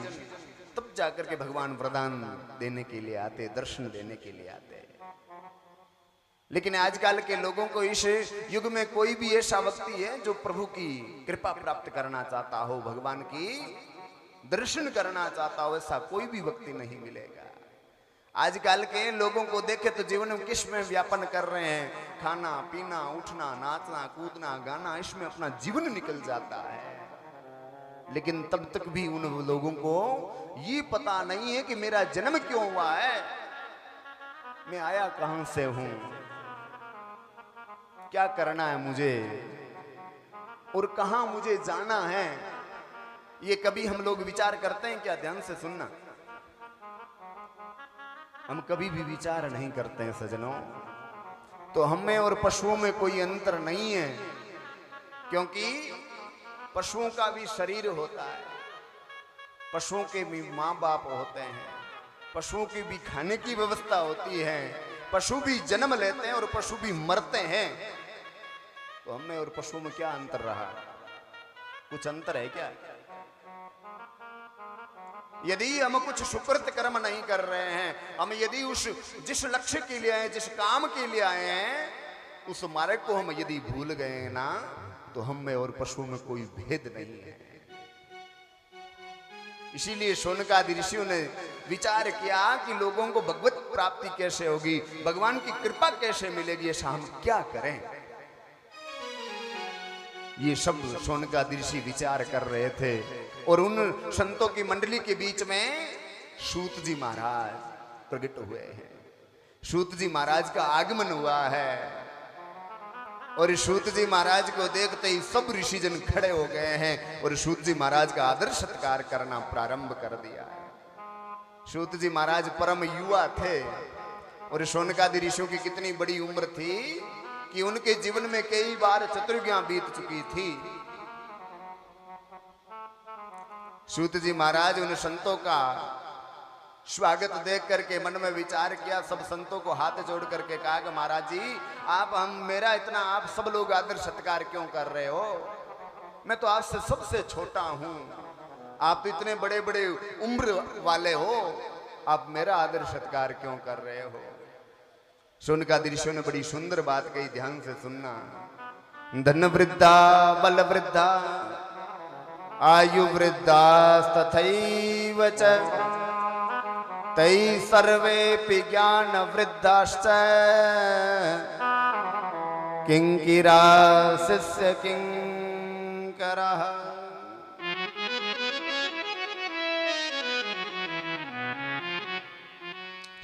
तब जाकर के भगवान वरदान देने के लिए आते, दर्शन देने के लिए आते। लेकिन आजकल के लोगों को इस युग में कोई भी ऐसा व्यक्ति है जो प्रभु की कृपा प्राप्त करना चाहता हो, भगवान की दर्शन करना चाहता हो, ऐसा कोई भी व्यक्ति नहीं मिलेगा। आजकल के लोगों को देखे तो जीवन में किस में व्यापन कर रहे हैं, खाना पीना उठना नाचना कूदना गाना, इसमें अपना जीवन निकल जाता है। लेकिन तब तक भी उन लोगों को ये पता नहीं है कि मेरा जन्म क्यों हुआ है, मैं आया कहां से हूं, क्या करना है मुझे और कहां मुझे जाना है। ये कभी हम लोग विचार करते हैं क्या? ध्यान से सुनना। हम कभी भी विचार नहीं करते हैं सजनों। तो हमें और पशुओं में कोई अंतर नहीं है, क्योंकि पशुओं का भी शरीर होता है, पशुओं के भी माँ बाप होते हैं, पशुओं की भी खाने की व्यवस्था होती है, पशु भी जन्म लेते हैं और पशु भी मरते हैं। तो हमें और पशुओं में क्या अंतर रहा? कुछ अंतर है क्या? यदि हम कुछ सुकृत कर्म नहीं कर रहे हैं, हम यदि जिस लक्ष्य के लिए आए, जिस काम के लिए आए हैं, उस मार्ग को हम यदि भूल गए ना, तो हम में और पशुओं में कोई भेद नहीं है। इसीलिए शौनकादि ऋषियों ने विचार किया कि लोगों को भगवत प्राप्ति कैसे होगी, भगवान की कृपा कैसे मिलेगी, ऐसा हम क्या करें। ये सब शौनकादि ऋषि विचार कर रहे थे। और उन संतों की मंडली के बीच में सूत जी महाराज प्रकट हुए हैं। सूत जी महाराज का आगमन हुआ है और सूत जी महाराज को देखते ही सब ऋषिजन खड़े हो गए हैं और सूत जी महाराज का आदर सत्कार करना प्रारंभ कर दिया है। सूत जी महाराज परम युवा थे और शौनकादि ऋषियों की कितनी बड़ी उम्र थी कि उनके जीवन में कई बार चतुर्युगियां बीत चुकी थी। सूत जी महाराज उन संतों का स्वागत देख करके मन में विचार किया, सब संतों को हाथ जोड़ करके कहा कि महाराज जी आप मेरा इतना आप सब लोग आदर सत्कार क्यों कर रहे हो? मैं तो आपसे सबसे छोटा हूं, आप तो इतने बड़े बड़े उम्र वाले हो, आप मेरा आदर सत्कार क्यों कर रहे हो? शौनकादि ऋषियों ने बड़ी सुंदर बात कही, ध्यान से सुनना। धन वृद्धा बल वृद्धा आयु वृद्धा तथैव च तै सर्वेऽपि ज्ञान वृद्धाश्च किंकिरा शिष्य किंकरः।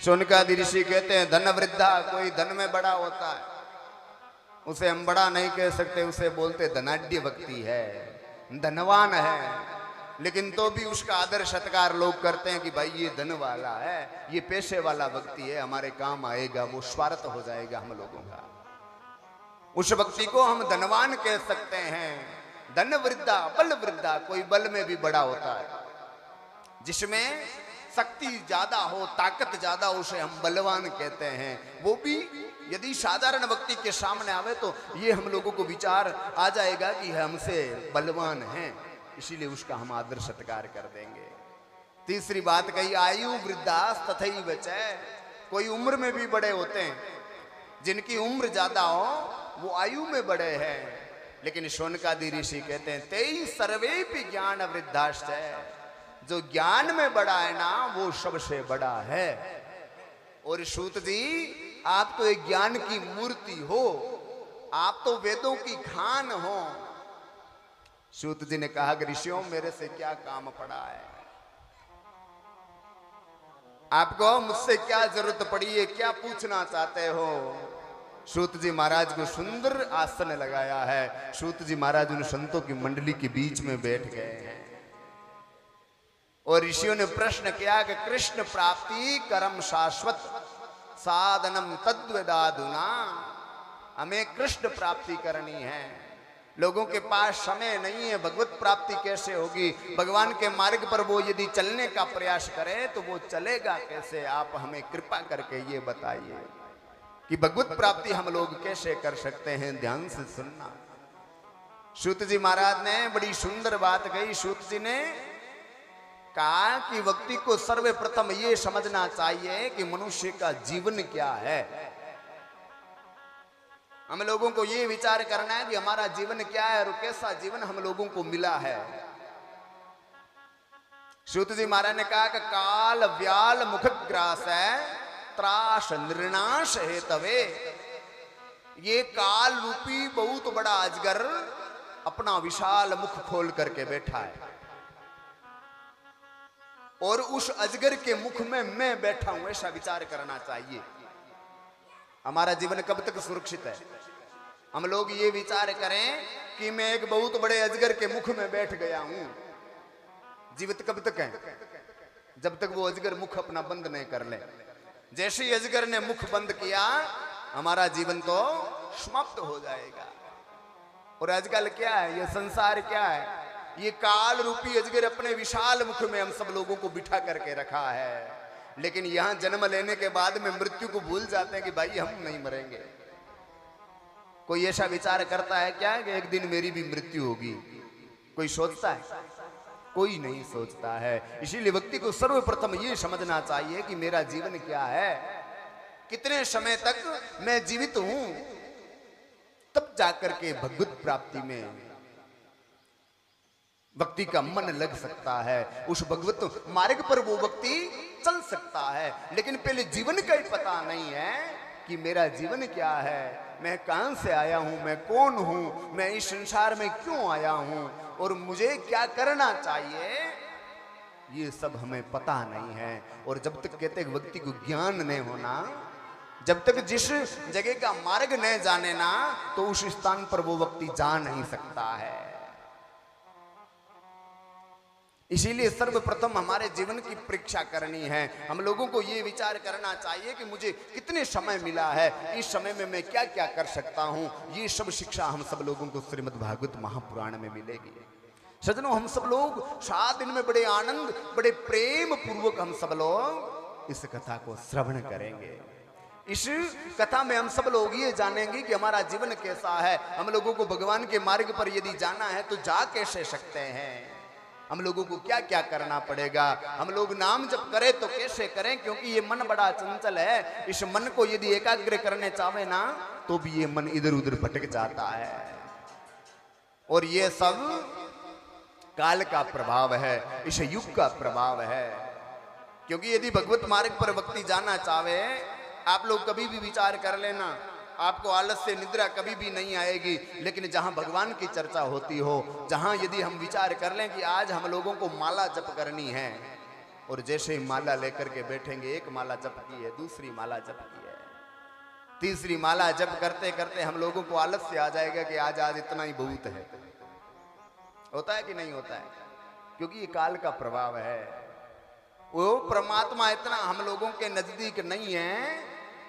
शौनकादि ऋषि कहते हैं धन वृद्धा, कोई धन में बड़ा होता है उसे हम बड़ा नहीं कह सकते, उसे बोलते धनाढ्य व्यक्ति है, धनवान है, लेकिन तो भी उसका आदर सत्कार लोग करते हैं कि भाई ये धन वाला है, ये पैसे वाला व्यक्ति है, हमारे काम आएगा, वो स्वार्थ हो जाएगा हम लोगों का। उस व्यक्ति को हम धनवान कह सकते हैं। धन वृद्धा बल वृद्धा, कोई बल में भी बड़ा होता है, जिसमें शक्ति ज्यादा हो, ताकत ज्यादा हो, उसे हम बलवान कहते हैं। वो भी यदि साधारण व्यक्ति के सामने आवे तो ये हम लोगों को विचार आ जाएगा कि हमसे बलवान है, इसीलिए उसका हम आदर सत्कार कर देंगे। तीसरी बात कही आयु वृद्धास तथैव च, कोई उम्र में भी बड़े होते हैं, जिनकी उम्र ज्यादा हो वो आयु में बड़े हैं, लेकिन शौनकादि ऋषि कहते हैं तेई सर्वेपि ज्ञान वृद्धाश्च, जो ज्ञान में बड़ा है ना वो सबसे बड़ा है। और सूत जी आप तो एक ज्ञान की मूर्ति हो, आप तो वेदों की खान हो। सूत जी ने कहा कि ऋषियों मेरे से क्या काम पड़ा है, आपको मुझसे क्या जरूरत पड़ी है, क्या पूछना चाहते हो? सूत जी महाराज को सुंदर आसन लगाया है। सूत जी महाराज उन संतों की मंडली के बीच में बैठ गए हैं और ऋषियों ने प्रश्न किया कि कृष्ण प्राप्ति कर्म शाश्वत साधनम तद्वेदाधुना, हमें कृष्ण प्राप्ति करनी है, लोगों के पास समय नहीं है, भगवत प्राप्ति कैसे होगी? भगवान के मार्ग पर वो यदि चलने का प्रयास करे तो वो चलेगा कैसे? आप हमें कृपा करके ये बताइए कि भगवत प्राप्ति हम लोग कैसे कर सकते हैं? ध्यान से सुनना। सूत जी महाराज ने बड़ी सुंदर बात कही। सूत जी ने कहा कि व्यक्ति को सर्वप्रथम ये समझना चाहिए कि मनुष्य का जीवन क्या है। हम लोगों को ये विचार करना है कि हमारा जीवन क्या है और कैसा जीवन हम लोगों को मिला है। सूत जी महाराज ने कहा कि काल व्याल मुखग्रास है त्रास निर्नाश है तवे, ये काल रूपी बहुत बड़ा अजगर अपना विशाल मुख खोल करके बैठा है और उस अजगर के मुख में मैं बैठा हूं, ऐसा विचार करना चाहिए। हमारा जीवन कब तक सुरक्षित है? हम लोग ये विचार करें कि मैं एक बहुत बड़े अजगर के मुख में बैठ गया हूं। जीवित कब तक है? जब तक वो अजगर मुख अपना बंद नहीं कर ले। जैसे ही अजगर ने मुख बंद किया हमारा जीवन तो समाप्त हो जाएगा। और आजकल क्या है, ये संसार क्या है? ये काल रूपी अजगर अपने विशाल मुख में हम सब लोगों को बिठा करके रखा है, लेकिन यहां जन्म लेने के बाद में मृत्यु को भूल जाते हैं कि भाई हम नहीं मरेंगे। कोई ऐसा विचार करता है क्या कि एक दिन मेरी भी मृत्यु होगी? कोई सोचता है? कोई नहीं सोचता है। इसीलिए व्यक्ति को सर्वप्रथम ये समझना चाहिए कि मेरा जीवन क्या है, कितने समय तक मैं जीवित हूं, तब जाकर के भगवत प्राप्ति में व्यक्ति का मन लग सकता है, उस भगवत मार्ग पर वो व्यक्ति चल सकता है। लेकिन पहले जीवन का ही पता नहीं है कि मेरा जीवन क्या है, मैं कहां से आया हूं, मैं कौन हूं, मैं इस संसार में क्यों आया हूं और मुझे क्या करना चाहिए, ये सब हमें पता नहीं है। और जब तक कहते हैं व्यक्ति को ज्ञान नहीं होना, जब तक जिस जगह का मार्ग नहीं जाने ना, तो उस स्थान पर वो व्यक्ति जा नहीं सकता है। इसीलिए सर्वप्रथम हमारे जीवन की परीक्षा करनी है। हम लोगों को ये विचार करना चाहिए कि मुझे कितने समय मिला है, इस समय में मैं क्या क्या कर सकता हूं। ये सब शिक्षा हम सब लोगों को श्रीमद् भागवत महापुराण में मिलेगी। सजनों, हम सब लोग 7 दिन में बड़े आनंद, बड़े प्रेम पूर्वक हम सब लोग इस कथा को श्रवण करेंगे। इस कथा में हम सब लोग ये जानेंगे कि हमारा जीवन कैसा है। हम लोगों को भगवान के मार्ग पर यदि जाना है तो जा कैसे सकते हैं, हम लोगों को क्या क्या करना पड़ेगा, हम लोग नाम जप करें तो कैसे करें, क्योंकि ये मन बड़ा चंचल है। इस मन को यदि एकाग्र करने चाहे ना तो भी ये मन इधर उधर भटक जाता है। और ये सब काल का प्रभाव है, इस युग का प्रभाव है। क्योंकि यदि भगवत मार्ग पर व्यक्ति जाना चाहे, आप लोग कभी भी विचार कर लेना, आपको आलस से निद्रा कभी भी नहीं आएगी। लेकिन जहां भगवान की चर्चा होती हो, जहां यदि हम विचार कर लें कि आज हम लोगों को माला जप करनी है, और जैसे ही माला लेकर के बैठेंगे, एक माला जप की है, दूसरी माला जप की है, तीसरी माला जप करते करते हम लोगों को आलस से आ जाएगा कि आज इतना ही बहुत है। होता है कि नहीं होता है? क्योंकि ये काल का प्रभाव है। वो परमात्मा इतना हम लोगों के नजदीक नहीं है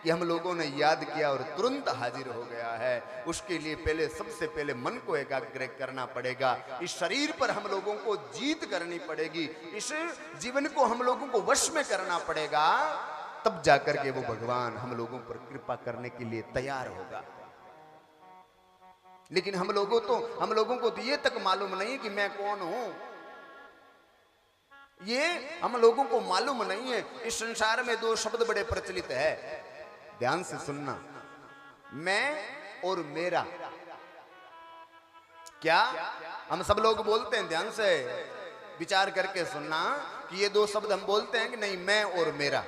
कि हम लोगों ने याद किया और तुरंत हाजिर हो गया है। उसके लिए पहले, सबसे पहले मन को एकाग्र करना पड़ेगा। इस शरीर पर हम लोगों को जीत करनी पड़ेगी, इस जीवन को हम लोगों को वश में करना पड़ेगा, तब जाकर के वो भगवान हम लोगों पर कृपा करने के लिए तैयार होगा। लेकिन हम लोगों को तो ये तक मालूम नहीं कि मैं कौन हूं, ये हम लोगों को मालूम नहीं है। इस संसार में 2 शब्द बड़े प्रचलित है, ध्यान से सुनना, मैं और मेरा। क्या हम सब लोग बोलते हैं? ध्यान से विचार करके सुनना कि ये 2 शब्द हम बोलते हैं कि नहीं, मैं और मेरा।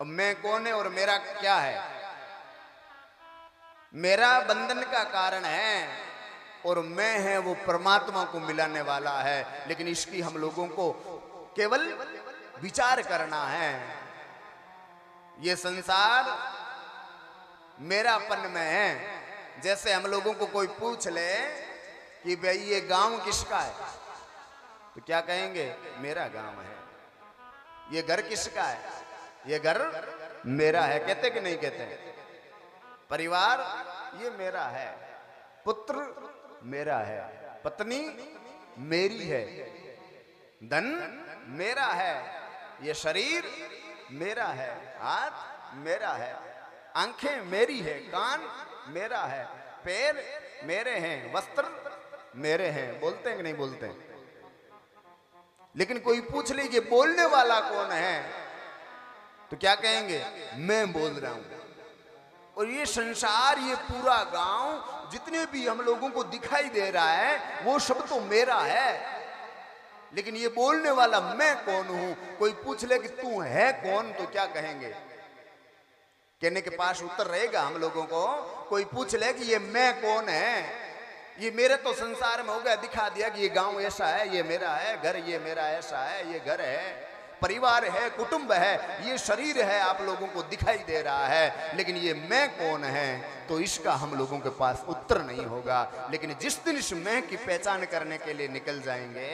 अब मैं कौन है और मेरा क्या है? मेरा बंधन का कारण है और मैं है वो परमात्मा को मिलाने वाला है। लेकिन इसकी हम लोगों को केवल विचार करना है। ये संसार मेरापन में है। जैसे हम लोगों को कोई पूछ ले कि भाई ये गांव किसका है, तो क्या कहेंगे? मेरा गांव है। ये घर किसका है? ये घर मेरा है। कहते कि नहीं कहते? परिवार ये मेरा है, पुत्र मेरा है, पत्नी मेरी है, धन मेरा है, ये शरीर मेरा है, हाथ मेरा है, आंखें मेरी है, कान मेरा है, पैर मेरे हैं, वस्त्र मेरे हैं। बोलते हैं कि नहीं बोलते? लेकिन कोई पूछ ले कि बोलने वाला कौन है, तो क्या कहेंगे? मैं बोल रहा हूं। और ये संसार, ये पूरा गांव, जितने भी हम लोगों को दिखाई दे रहा है, वो सब तो मेरा है। लेकिन ये बोलने वाला मैं कौन हूं? कोई पूछ ले कि तू है कौन, तो क्या कहेंगे? कहने के पास उत्तर रहेगा हम लोगों को। कोई पूछ ले कि ये मैं कौन है, ये मेरे तो संसार में हो गया, दिखा दिया कि ये गांव ऐसा है, ये मेरा है, घर ये मेरा ऐसा है, ये घर है, परिवार है, कुटुंब है, ये शरीर है, आप लोगों को दिखाई दे रहा है। लेकिन ये मैं कौन है, तो इसका हम लोगों के पास उत्तर नहीं होगा। लेकिन जिस दिन इस मैं की पहचान करने के लिए निकल जाएंगे,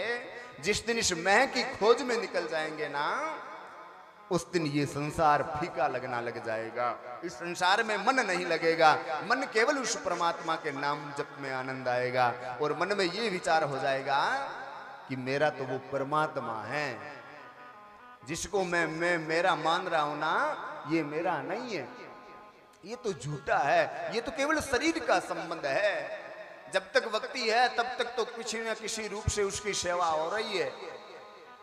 जिस दिन इस मैं की खोज में निकल जाएंगे ना, उस दिन ये संसार फीका लगना लग जाएगा। इस संसार में मन नहीं लगेगा। मन केवल उस परमात्मा के नाम जप में आनंद आएगा। और मन में ये विचार हो जाएगा कि मेरा तो वो परमात्मा है, जिसको मैं मेरा मान रहा हूं ना, ये मेरा नहीं है, ये तो झूठा है, ये तो केवल शरीर का संबंध है। जब तक व्यक्ति है तब तक तो किसी न किसी रूप से उसकी सेवा हो रही है।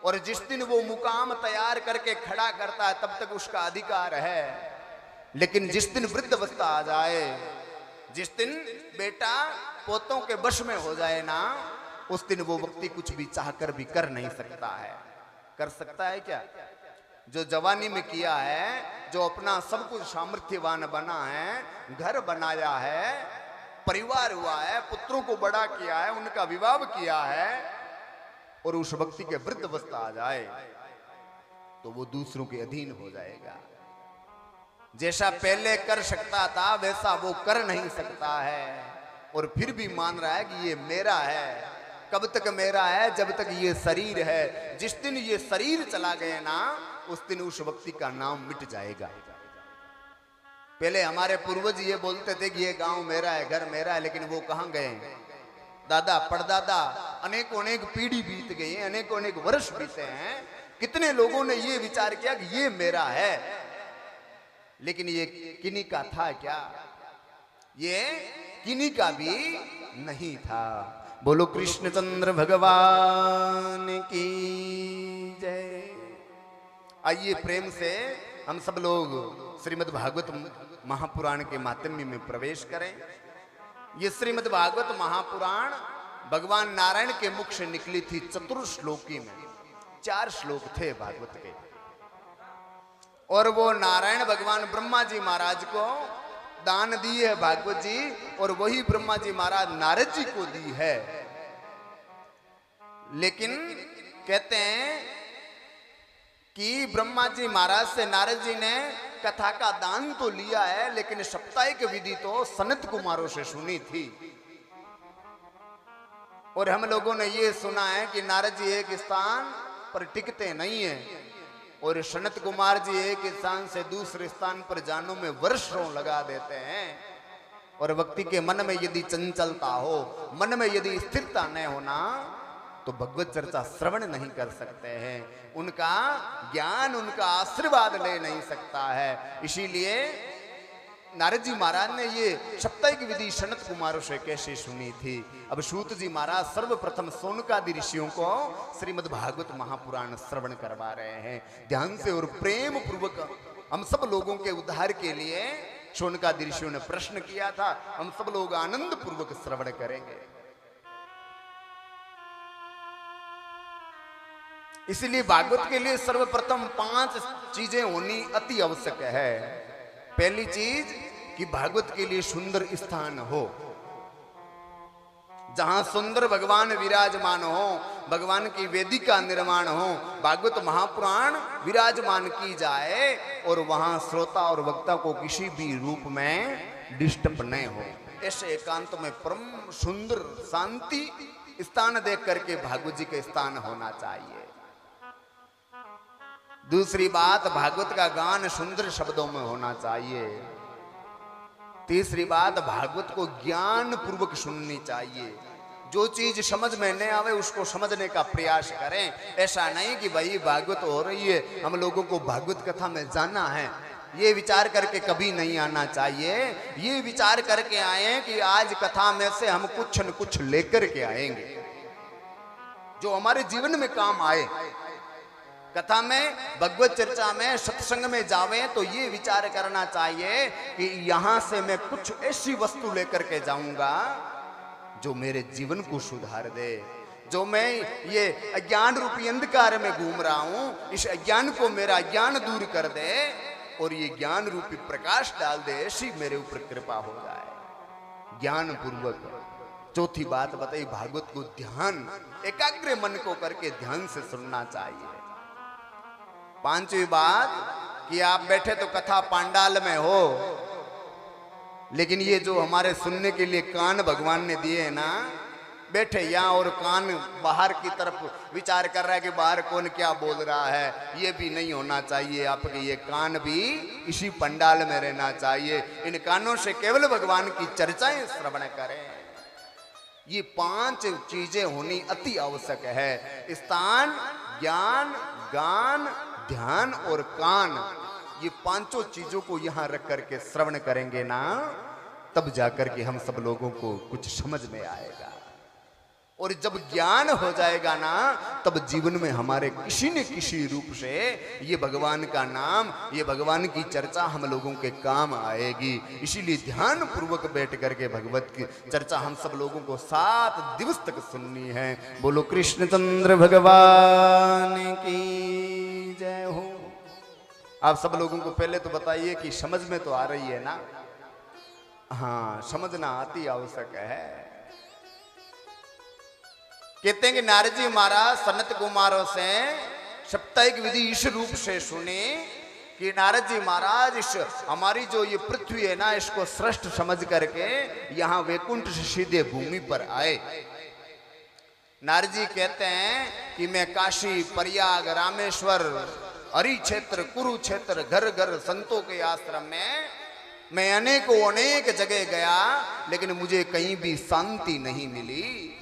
और जिस दिन वो मुकाम तैयार करके खड़ा करता है, तब तक उसका अधिकार है। लेकिन जिस दिन वृद्ध अवस्था आ जाए, जिस दिन बेटा पोतों के वश में हो जाए ना, उस दिन वो व्यक्ति कुछ भी चाहकर भी कर नहीं सकता है। कर सकता है क्या? जो जवानी में किया है, जो अपना सब कुछ सामर्थ्यवान बना है, घर बनाया है, परिवार हुआ है, पुत्रों को बड़ा किया है, उनका विवाह किया है, और उस व्यक्ति के वृद्ध अवस्था आ जाए तो वो दूसरों के अधीन हो जाएगा। जैसा पहले कर सकता था वैसा वो कर नहीं सकता है, और फिर भी मान रहा है कि ये मेरा है। कब तक मेरा है? जब तक ये शरीर है। जिस दिन ये शरीर चला गया ना, उस दिन उस व्यक्ति का नाम मिट जाएगा। पहले हमारे पूर्वज ये बोलते थे कि ये गांव मेरा है, घर मेरा है, लेकिन वो कहां गए? दादा परदादा अनेकों अनेक पीढ़ी बीत गई है, अनेकों अनेक वर्ष बीते हैं, कितने लोगों ने ये विचार किया कि ये मेरा है, लेकिन ये किन्हीं का था क्या? ये किन्हीं का भी नहीं था। बोलो कृष्णचंद्र भगवान की जय। आइए प्रेम से हम सब लोग श्रीमद् भागवत महापुराण के मातम्य में प्रवेश करें। ये श्रीमद् भागवत महापुराण भगवान नारायण के मुख से निकली थी चतुर्श्लोकी में। 4 श्लोक थे भागवत के, और वो नारायण भगवान ब्रह्मा जी महाराज को दान दी है भागवत जी, और वही ब्रह्मा जी महाराज नारद जी को दी है। लेकिन कहते हैं कि ब्रह्मा जी महाराज से नारद जी ने कथा का दान तो लिया है, लेकिन साप्ताहिक विधि तो सनत कुमारों से सुनी थी। और हम लोगों ने ये सुना है कि नारद जी एक स्थान पर टिकते नहीं है, और सनत कुमार जी एक स्थान से दूसरे स्थान पर जाने में वर्षों लगा देते हैं। और व्यक्ति के मन में यदि चंचलता हो, मन में यदि स्थिरता न होना, तो भगवत चर्चा श्रवण नहीं कर सकते हैं, उनका ज्ञान, उनका आशीर्वाद ले नहीं सकता है। इसीलिए नारद जी महाराज ने ये साप्ताहिक विधि सनत कुमारों से कैसे सुनी थी। अब सूत जी महाराज सर्वप्रथम सोनकादि ऋषियों को श्रीमद् भागवत महापुराण श्रवण करवा रहे हैं ध्यान से और प्रेम पूर्वक। हम सब लोगों के उद्धार के लिए सोनकादि ऋषियों ने प्रश्न किया था, हम सब लोग आनंद पूर्वक श्रवण करेंगे। इसलिए भागवत के लिए सर्वप्रथम 5 चीजें होनी अति आवश्यक है। पहली चीज कि भागवत के लिए सुंदर स्थान हो, जहां सुंदर भगवान विराजमान हो, भगवान की वेदिका निर्माण हो, भागवत महापुराण विराजमान की जाए, और वहां श्रोता और वक्ता को किसी भी रूप में डिस्टर्ब न हो। ऐसे एकांत में परम सुंदर शांति स्थान देख करके भागवत जी का स्थान होना चाहिए। दूसरी बात, भागवत का गान सुंदर शब्दों में होना चाहिए। तीसरी बात, भागवत को ज्ञान पूर्वक सुननी चाहिए। जो चीज समझ में नहीं आवे उसको समझने का प्रयास करें। ऐसा नहीं कि भाई भागवत हो रही है, हम लोगों को भागवत कथा में जाना है, ये विचार करके कभी नहीं आना चाहिए। ये विचार करके आए कि आज कथा में से हम कुछ न कुछ लेकर के आएंगे जो हमारे जीवन में काम आए। कथा में, भगवत चर्चा में, सत्संग में जावे तो ये विचार करना चाहिए कि यहां से मैं कुछ ऐसी वस्तु लेकर के जाऊंगा जो मेरे जीवन को सुधार दे। जो मैं ये अज्ञान रूपी अंधकार में घूम रहा हूं, इस अज्ञान को मेरा अज्ञान दूर कर दे और ये ज्ञान रूपी प्रकाश डाल दे, ऐसी मेरे ऊपर कृपा हो जाए ज्ञान पूर्वक। चौथी बात बताई, भागवत को ध्यान, एकाग्र मन को करके ध्यान से सुनना चाहिए। पांचवी बात कि आप बैठे तो कथा पांडाल में हो, लेकिन ये जो हमारे सुनने के लिए कान भगवान ने दिए हैं ना, बैठे यहाँ और कान बाहर की तरफ विचार कर रहा है कि बाहर कौन क्या बोल रहा है, ये भी नहीं होना चाहिए। आपके ये कान भी इसी पंडाल में रहना चाहिए। इन कानों से केवल भगवान की चर्चाएं श्रवण करें। ये 5 चीजें होनी अति आवश्यक है। स्थान, ज्ञान, गान, ध्यान और कान, ये 5 चीजों को यहां रख करके श्रवण करेंगे ना, तब जाकर के हम सब लोगों को कुछ समझ में आएगा। और जब ज्ञान हो जाएगा ना, तब जीवन में हमारे किसी न किसी रूप से ये भगवान का नाम, ये भगवान की चर्चा हम लोगों के काम आएगी। इसीलिए ध्यान पूर्वक बैठ करके भगवत की चर्चा हम सब लोगों को 7 दिवस तक सुननी है। बोलो कृष्णचंद्र भगवान की जय हो। आप सब लोगों को पहले तो बताइए कि समझ में तो आ रही है ना? हाँ, समझना अति आवश्यक है। कहते हैं कि नारद जी महाराज सनत कुमारों से साप्ताहिक विधि इस रूप से सुने कि नारद जी महाराज इस हमारी जो ये पृथ्वी है ना, इसको श्रेष्ठ समझ करके यहाँ वैकुंठ से सीधे भूमि पर आए। नारद जी कहते हैं कि मैं काशी, प्रयाग, रामेश्वर, हरि क्षेत्र, कुरुक्षेत्र, घर घर संतों के आश्रम में मैं अनेक जगह गया, लेकिन मुझे कहीं भी शांति नहीं मिली।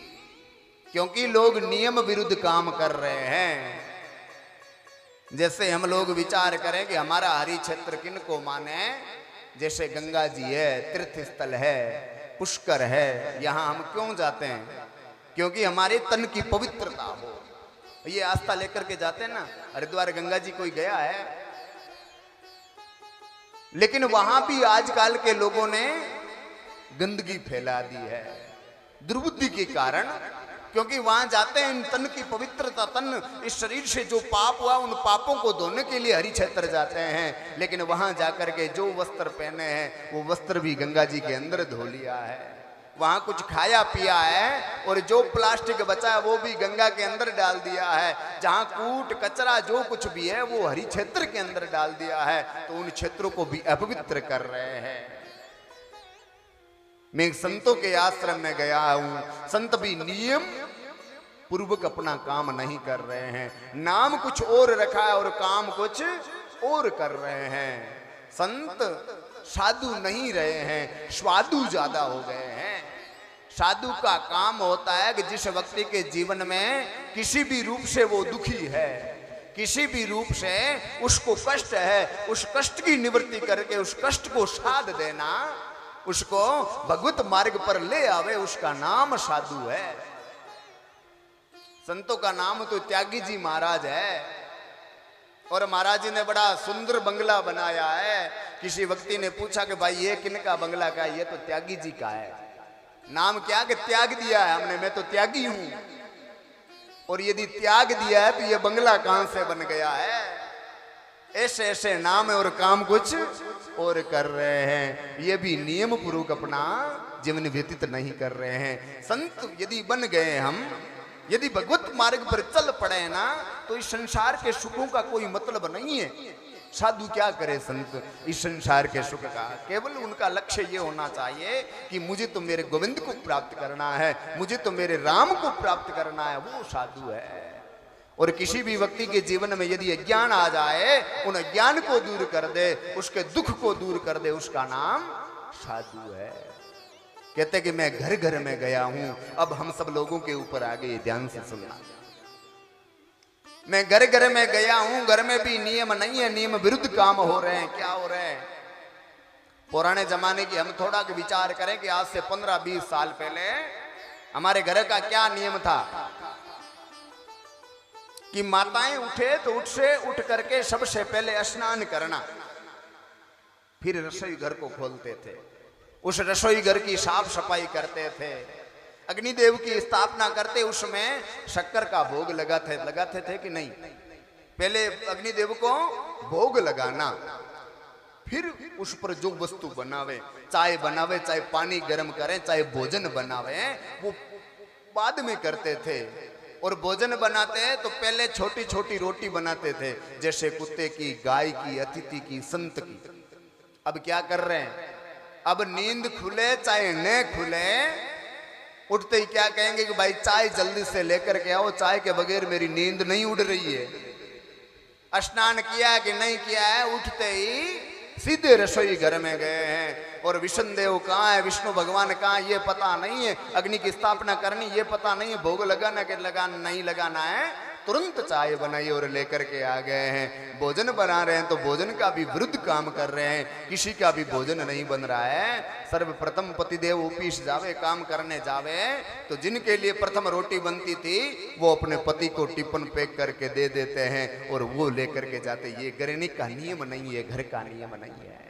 क्योंकि लोग नियम विरुद्ध काम कर रहे हैं। जैसे हम लोग विचार करें कि हमारा हरि क्षेत्र किन को माने, जैसे गंगा जी है, तीर्थ स्थल है, पुष्कर है, यहां हम क्यों जाते हैं? क्योंकि हमारे तन की पवित्रता हो, ये आस्था लेकर के जाते हैं ना। हरिद्वार गंगा जी कोई गया है? लेकिन वहां भी आजकल के लोगों ने गंदगी फैला दी है दुर्बुद्धि के कारण। क्योंकि वहां जाते हैं तन की पवित्रता, तन इस शरीर से जो पाप हुआ उन पापों को धोने के लिए हरि क्षेत्र जाते हैं। लेकिन वहां जाकर के जो वस्त्र पहने हैं वो वस्त्र भी गंगा जी के अंदर धो लिया है। वहां कुछ खाया पिया है और जो प्लास्टिक बचा है वो भी गंगा के अंदर डाल दिया है। जहां कूट कचरा जो कुछ भी है वो हरि क्षेत्र के अंदर डाल दिया है, तो उन क्षेत्रों को भी अपवित्र कर रहे हैं। मैं संतों के आश्रम में गया हूं, संत भी नियम पूर्वक अपना काम नहीं कर रहे हैं। नाम कुछ और रखा है और काम कुछ और कर रहे हैं। संत साधु नहीं रहे हैं, स्वादु ज्यादा हो गए हैं। साधु का काम होता है कि जिस व्यक्ति के जीवन में किसी भी रूप से वो दुखी है, किसी भी रूप से उसको कष्ट है, उस कष्ट की निवृत्ति करके उस कष्ट को साध देना, उसको भगवत मार्ग पर ले आवे, उसका नाम साधु है। संतों का नाम तो त्यागी जी महाराज है, और महाराज जी ने बड़ा सुंदर बंगला बनाया है। किसी व्यक्ति ने पूछा कि भाई ये किनका बंगला का है? ये तो त्यागी जी का है। नाम क्या? कि त्याग दिया है हमने, मैं तो त्यागी हूं। और यदि त्याग दिया है तो ये बंगला कहां से बन गया है? ऐसे ऐसे नाम है और काम कुछ और कर रहे हैं। ये भी नियम पूर्वक अपना जीवन व्यतीत नहीं कर रहे हैं। संत यदि बन गए हम, यदि भगवत मार्ग पर चल पड़े ना, तो इस संसार के सुखों का कोई मतलब नहीं है। साधु क्या करे संत इस संसार के सुख का? केवल उनका लक्ष्य ये होना चाहिए कि मुझे तो मेरे गोविंद को प्राप्त करना है, मुझे तो मेरे राम को प्राप्त करना है, वो साधु है। और किसी भी व्यक्ति के जीवन में यदि अज्ञान आ जाए, उन अज्ञान को दूर कर दे, उसके दुख को दूर कर दे, उसका नाम साधु है। कहते कि मैं घर घर में गया हूं। अब हम सब लोगों के ऊपर आ गए, ध्यान से सुनना। मैं घर घर में गया हूं, घर में भी नियम नहीं है, नियम विरुद्ध काम हो रहे हैं। क्या हो रहे हैं? पुराने जमाने की हम थोड़ा विचार करें कि आज से 15-20 साल पहले हमारे घर का क्या नियम था कि माताएं उठे तो उठ करके सबसे पहले स्नान करना, फिर रसोई घर को खोलते थे, उस रसोई घर की साफ सफाई करते थे, अग्निदेव की स्थापना करते, उसमें शक्कर का भोग लगाते थे कि नहीं? पहले अग्निदेव को भोग लगाना, फिर उस पर जो वस्तु बनावे, चाय बनावे, चाहे पानी गर्म करें, चाहे भोजन बनावे, वो बाद में करते थे। और भोजन बनाते हैं तो पहले छोटी छोटी रोटी बनाते थे, जैसे कुत्ते की, गाय की, अतिथि की, संत की। अब क्या कर रहे हैं? अब नींद खुले चाहे न खुले, उठते ही क्या कहेंगे कि भाई चाय जल्दी से लेकर के आओ, चाय के बगैर मेरी नींद नहीं उड़ रही है। स्नान किया कि नहीं किया है, उठते ही सीधे रसोई घर में गए हैं। और विष्णु देव कहाँ है, विष्णु भगवान कहाँ, ये पता नहीं है। अग्नि की स्थापना करनी ये पता नहीं है, भोग लगाना के लगाना नहीं लगाना है, तुरंत चाय बनाई और लेकर के आ गए हैं। भोजन बना रहे हैं तो भोजन का भी विरुद्ध काम कर रहे हैं, किसी का भी भोजन नहीं बन रहा है। सर्वप्रथम पतिदेव ऑफिस जावे, काम करने जावे, तो जिनके लिए प्रथम रोटी बनती थी वो अपने पति को टिफिन पैक करके दे देते हैं और वो लेकर के जाते। ये गृहिणी का नियम नहीं है, घर का नियम नहीं है।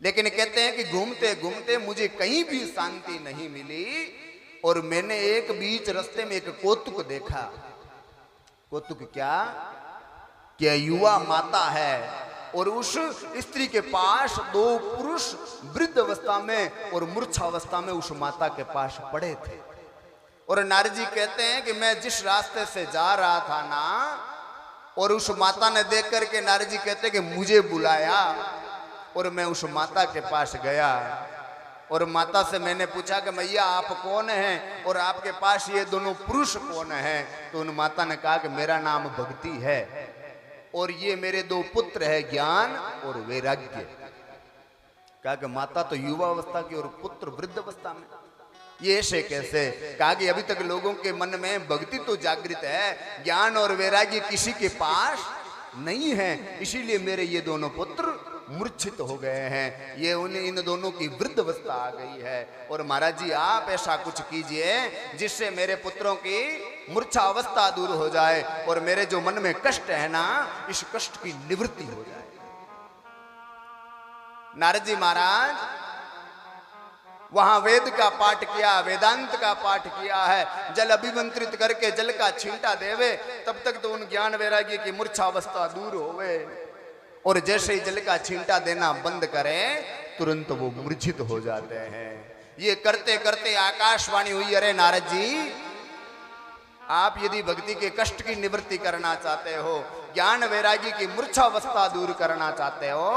लेकिन कहते हैं कि घूमते घूमते मुझे कहीं भी शांति नहीं मिली, और मैंने एक बीच रास्ते में एक कौतुक देखा। कौतुक क्या युवा माता है और उस स्त्री के पास 2 पुरुष वृद्ध अवस्था में और मूर्छावस्था में उस माता के पास पड़े थे। और नारद जी कहते हैं कि मैं जिस रास्ते से जा रहा था ना, और उस माता ने देख करके नारद जी कहते हैं कि मुझे बुलाया, और मैं उस माता के पास गया और माता से मैंने पूछा कि मैया आप कौन हैं और आपके पास ये दोनों पुरुष कौन हैं? तो उन माता ने कहा कि मेरा नाम भक्ति है और ये मेरे 2 पुत्र है, ज्ञान और वैराग्य। कहा कि माता तो युवा अवस्था की और पुत्र वृद्ध अवस्था में, ये ऐसे कैसे? कहा कि अभी तक लोगों के मन में भक्ति तो जागृत है, ज्ञान और वैराग्य किसी के पास नहीं है, इसीलिए मेरे ये दोनों पुत्र मूर्छित हो गए हैं। ये इन दोनों की वृद्ध अवस्था आ गई है। और महाराज जी आप ऐसा कुछ कीजिए जिससे मेरे पुत्रों की मूर्छा अवस्था दूर हो जाए और मेरे जो मन में कष्ट है ना, इस कष्ट की निवृत्ति हो जाए। नारद जी महाराज वहां वेद का पाठ किया, वेदांत का पाठ किया है। जल अभिमंत्रित करके जल का छींटा देवे, तब तक तो उन ज्ञान वैराग्य की मूर्छा अवस्था दूर होवे। और जैसे ही जल का छींटा देना बंद करें, तुरंत वो मूर्छित हो जाते हैं। ये करते करते आकाशवाणी हुई, अरे नारद जी आप यदि भक्ति के कष्ट की निवृत्ति करना चाहते हो, ज्ञान वैराग्य की मूर्छा अवस्था दूर करना चाहते हो,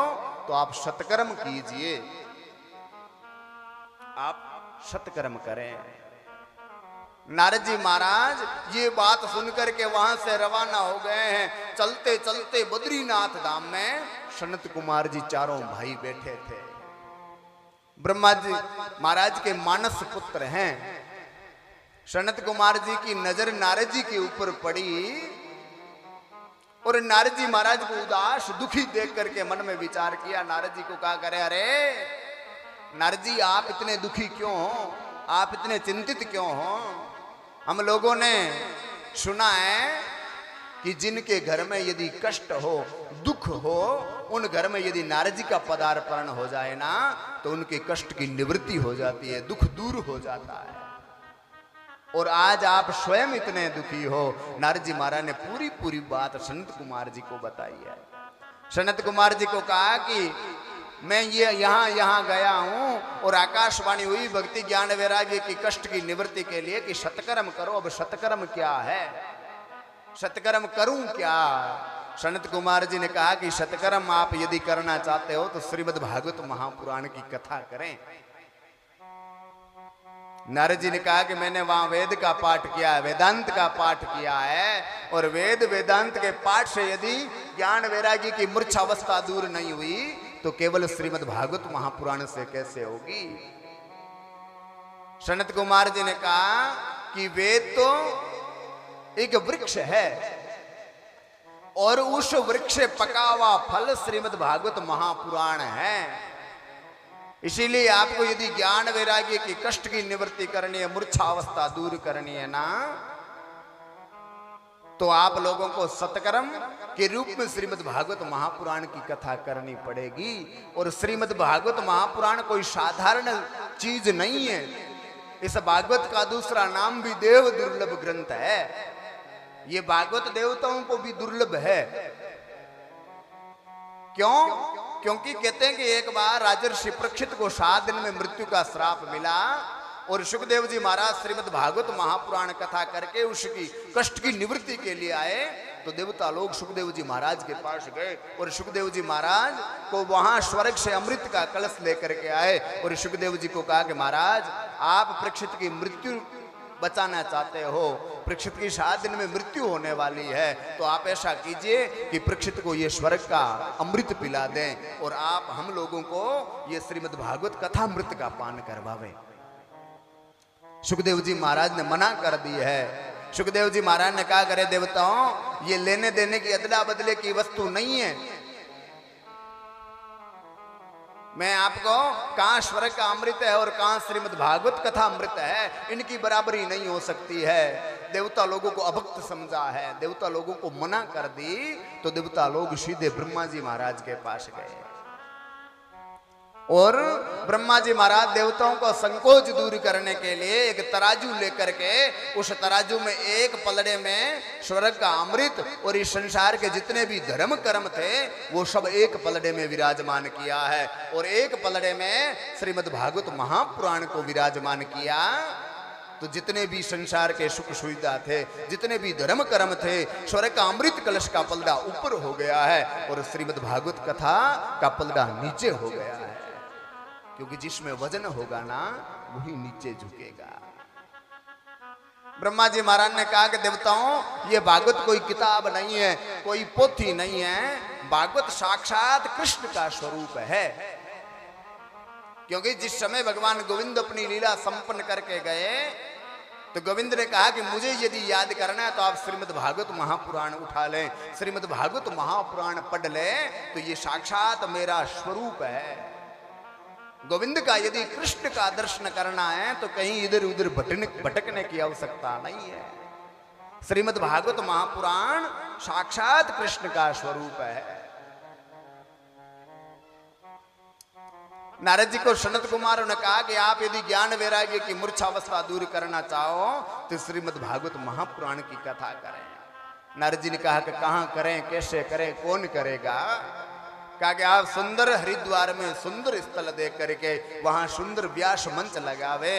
तो आप सत्कर्म कीजिए, आप सत्कर्म करें। नारद जी महाराज ये बात सुनकर के वहां से रवाना हो गए हैं। चलते चलते बद्रीनाथ धाम में सनत कुमार जी चारों भाई बैठे थे। ब्रह्मा जी महाराज के मानस पुत्र हैं। सनत कुमार जी की नजर नारद जी के ऊपर पड़ी और नारद जी महाराज को उदास दुखी देख करके मन में विचार किया। नारद जी को कहा करे, अरे नारद जी आप इतने दुखी क्यों हो, आप इतने चिंतित क्यों हो? हम लोगों ने सुना है कि जिनके घर में यदि कष्ट हो, दुख हो, उन घर में यदि नारद जी का पदार्पण हो जाए ना, तो उनके कष्ट की निवृत्ति हो जाती है, दुख दूर हो जाता है। और आज आप स्वयं इतने दुखी हो। नारद जी महाराज ने पूरी पूरी बात सनत कुमार जी को बताई है। सनत कुमार जी को कहा कि मैं ये यहाँ गया हूं और आकाशवाणी हुई भक्ति ज्ञान वैराग्य की कष्ट की निवृत्ति के लिए कि सत्कर्म करो। अब सत्कर्म क्या है, सत्कर्म करूं क्या? सनत कुमार जी ने कहा कि सत्कर्म आप यदि करना चाहते हो तो श्रीमद् भागवत महापुराण की कथा करें। नारद जी ने कहा कि मैंने वहां वेद का पाठ किया है, वेदांत का पाठ किया है, और वेद वेदांत के पाठ से यदि ज्ञान वैराग्य की मूर्छा अवस्था दूर नहीं हुई तो केवल श्रीमद् भागवत महापुराण से कैसे होगी? सनत कुमार जी ने कहा कि वेद तो एक वृक्ष है और उस वृक्ष से पका हुआ फल श्रीमद् भागवत महापुराण है। इसीलिए आपको यदि ज्ञान वैराग्य की कष्ट की निवृत्ति करनी है, मूर्छा अवस्था दूर करनी है ना, तो आप लोगों को सत्कर्म के रूप में श्रीमद् भागवत महापुराण की कथा करनी पड़ेगी। और श्रीमद् भागवत महापुराण कोई साधारण चीज नहीं है। इस भागवत का दूसरा नाम भी देव दुर्लभ ग्रंथ है। ये भागवत देवताओं को भी दुर्लभ है। क्यों? क्योंकि कहते हैं कि एक बार राजर्षि परीक्षित को 7 दिन में मृत्यु का श्राप मिला और सुखदेव जी महाराज श्रीमद् भागवत महापुराण कथा करके उसकी कष्ट की निवृत्ति के लिए आए। तो देवता लोग सुखदेव जी महाराज के पास गए और सुखदेव जी महाराज को वहां स्वर्ग से अमृत का कलश लेकर के आए और सुखदेव जी को कहा कि महाराज आप परीक्षित की मृत्यु बचाना चाहते हो, परीक्षित की 7 दिन में मृत्यु होने वाली है, तो आप ऐसा कीजिए कि परीक्षित को ये स्वर्ग का अमृत पिला दें और आप हम लोगों को ये श्रीमद् भागवत कथा अमृत का पान करवावे। सुखदेव जी महाराज ने मना कर दी है। सुखदेव जी महाराज ने कहा करे देवताओं, ये लेने देने की अदला बदले की वस्तु नहीं है। मैं आपको कहां स्वर्ग का अमृत है और कहां श्रीमद् भागवत कथा अमृत है, इनकी बराबरी नहीं हो सकती है। देवता लोगों को अभक्त समझा है, देवता लोगों को मना कर दी, तो देवता लोग सीधे ब्रह्मा जी महाराज के पास गए और ब्रह्मा जी महाराज देवताओं को संकोच दूर करने के लिए एक तराजू लेकर के उस तराजू में एक पलड़े में स्वर्ग का अमृत और इस संसार के जितने भी धर्म कर्म थे वो सब एक पलड़े में विराजमान किया है और एक पलड़े में श्रीमद् भागवत महापुराण को विराजमान किया। तो जितने भी संसार के सुख सुविधा थे, जितने भी धर्म कर्म थे, स्वर्ग का अमृत कलश का पलड़ा ऊपर हो गया है और श्रीमद् भागवत कथा का पलड़ा नीचे हो गया है, क्योंकि जिसमें वजन होगा ना वही नीचे झुकेगा। ब्रह्मा जी महाराज ने कहा कि देवताओं, ये भागवत कोई किताब नहीं है, कोई पोथी नहीं है, भागवत साक्षात कृष्ण का स्वरूप है। क्योंकि जिस समय भगवान गोविंद अपनी लीला संपन्न करके गए तो गोविंद ने कहा कि मुझे यदि याद करना है तो आप श्रीमद् भागवत महापुराण उठा लें, श्रीमद् भागवत महापुराण पढ़ लें, तो ये साक्षात मेरा स्वरूप है। गोविंद का यदि कृष्ण का दर्शन करना है तो कहीं इधर उधर भटकने की आवश्यकता नहीं है। श्रीमद् भागवत महापुराण साक्षात कृष्ण का स्वरूप है। नारद जी को सनत कुमार ने कहा कि आप यदि ज्ञान वैराग्य की मूर्छावस्था दूर करना चाहो तो श्रीमद् भागवत महापुराण की कथा करें। नारद जी ने कहा कि कहां करें, कैसे करें, कौन करेगा? कहा कि आप सुंदर हरिद्वार में सुंदर स्थल देख करके वहां सुंदर व्यास मंच लगावे,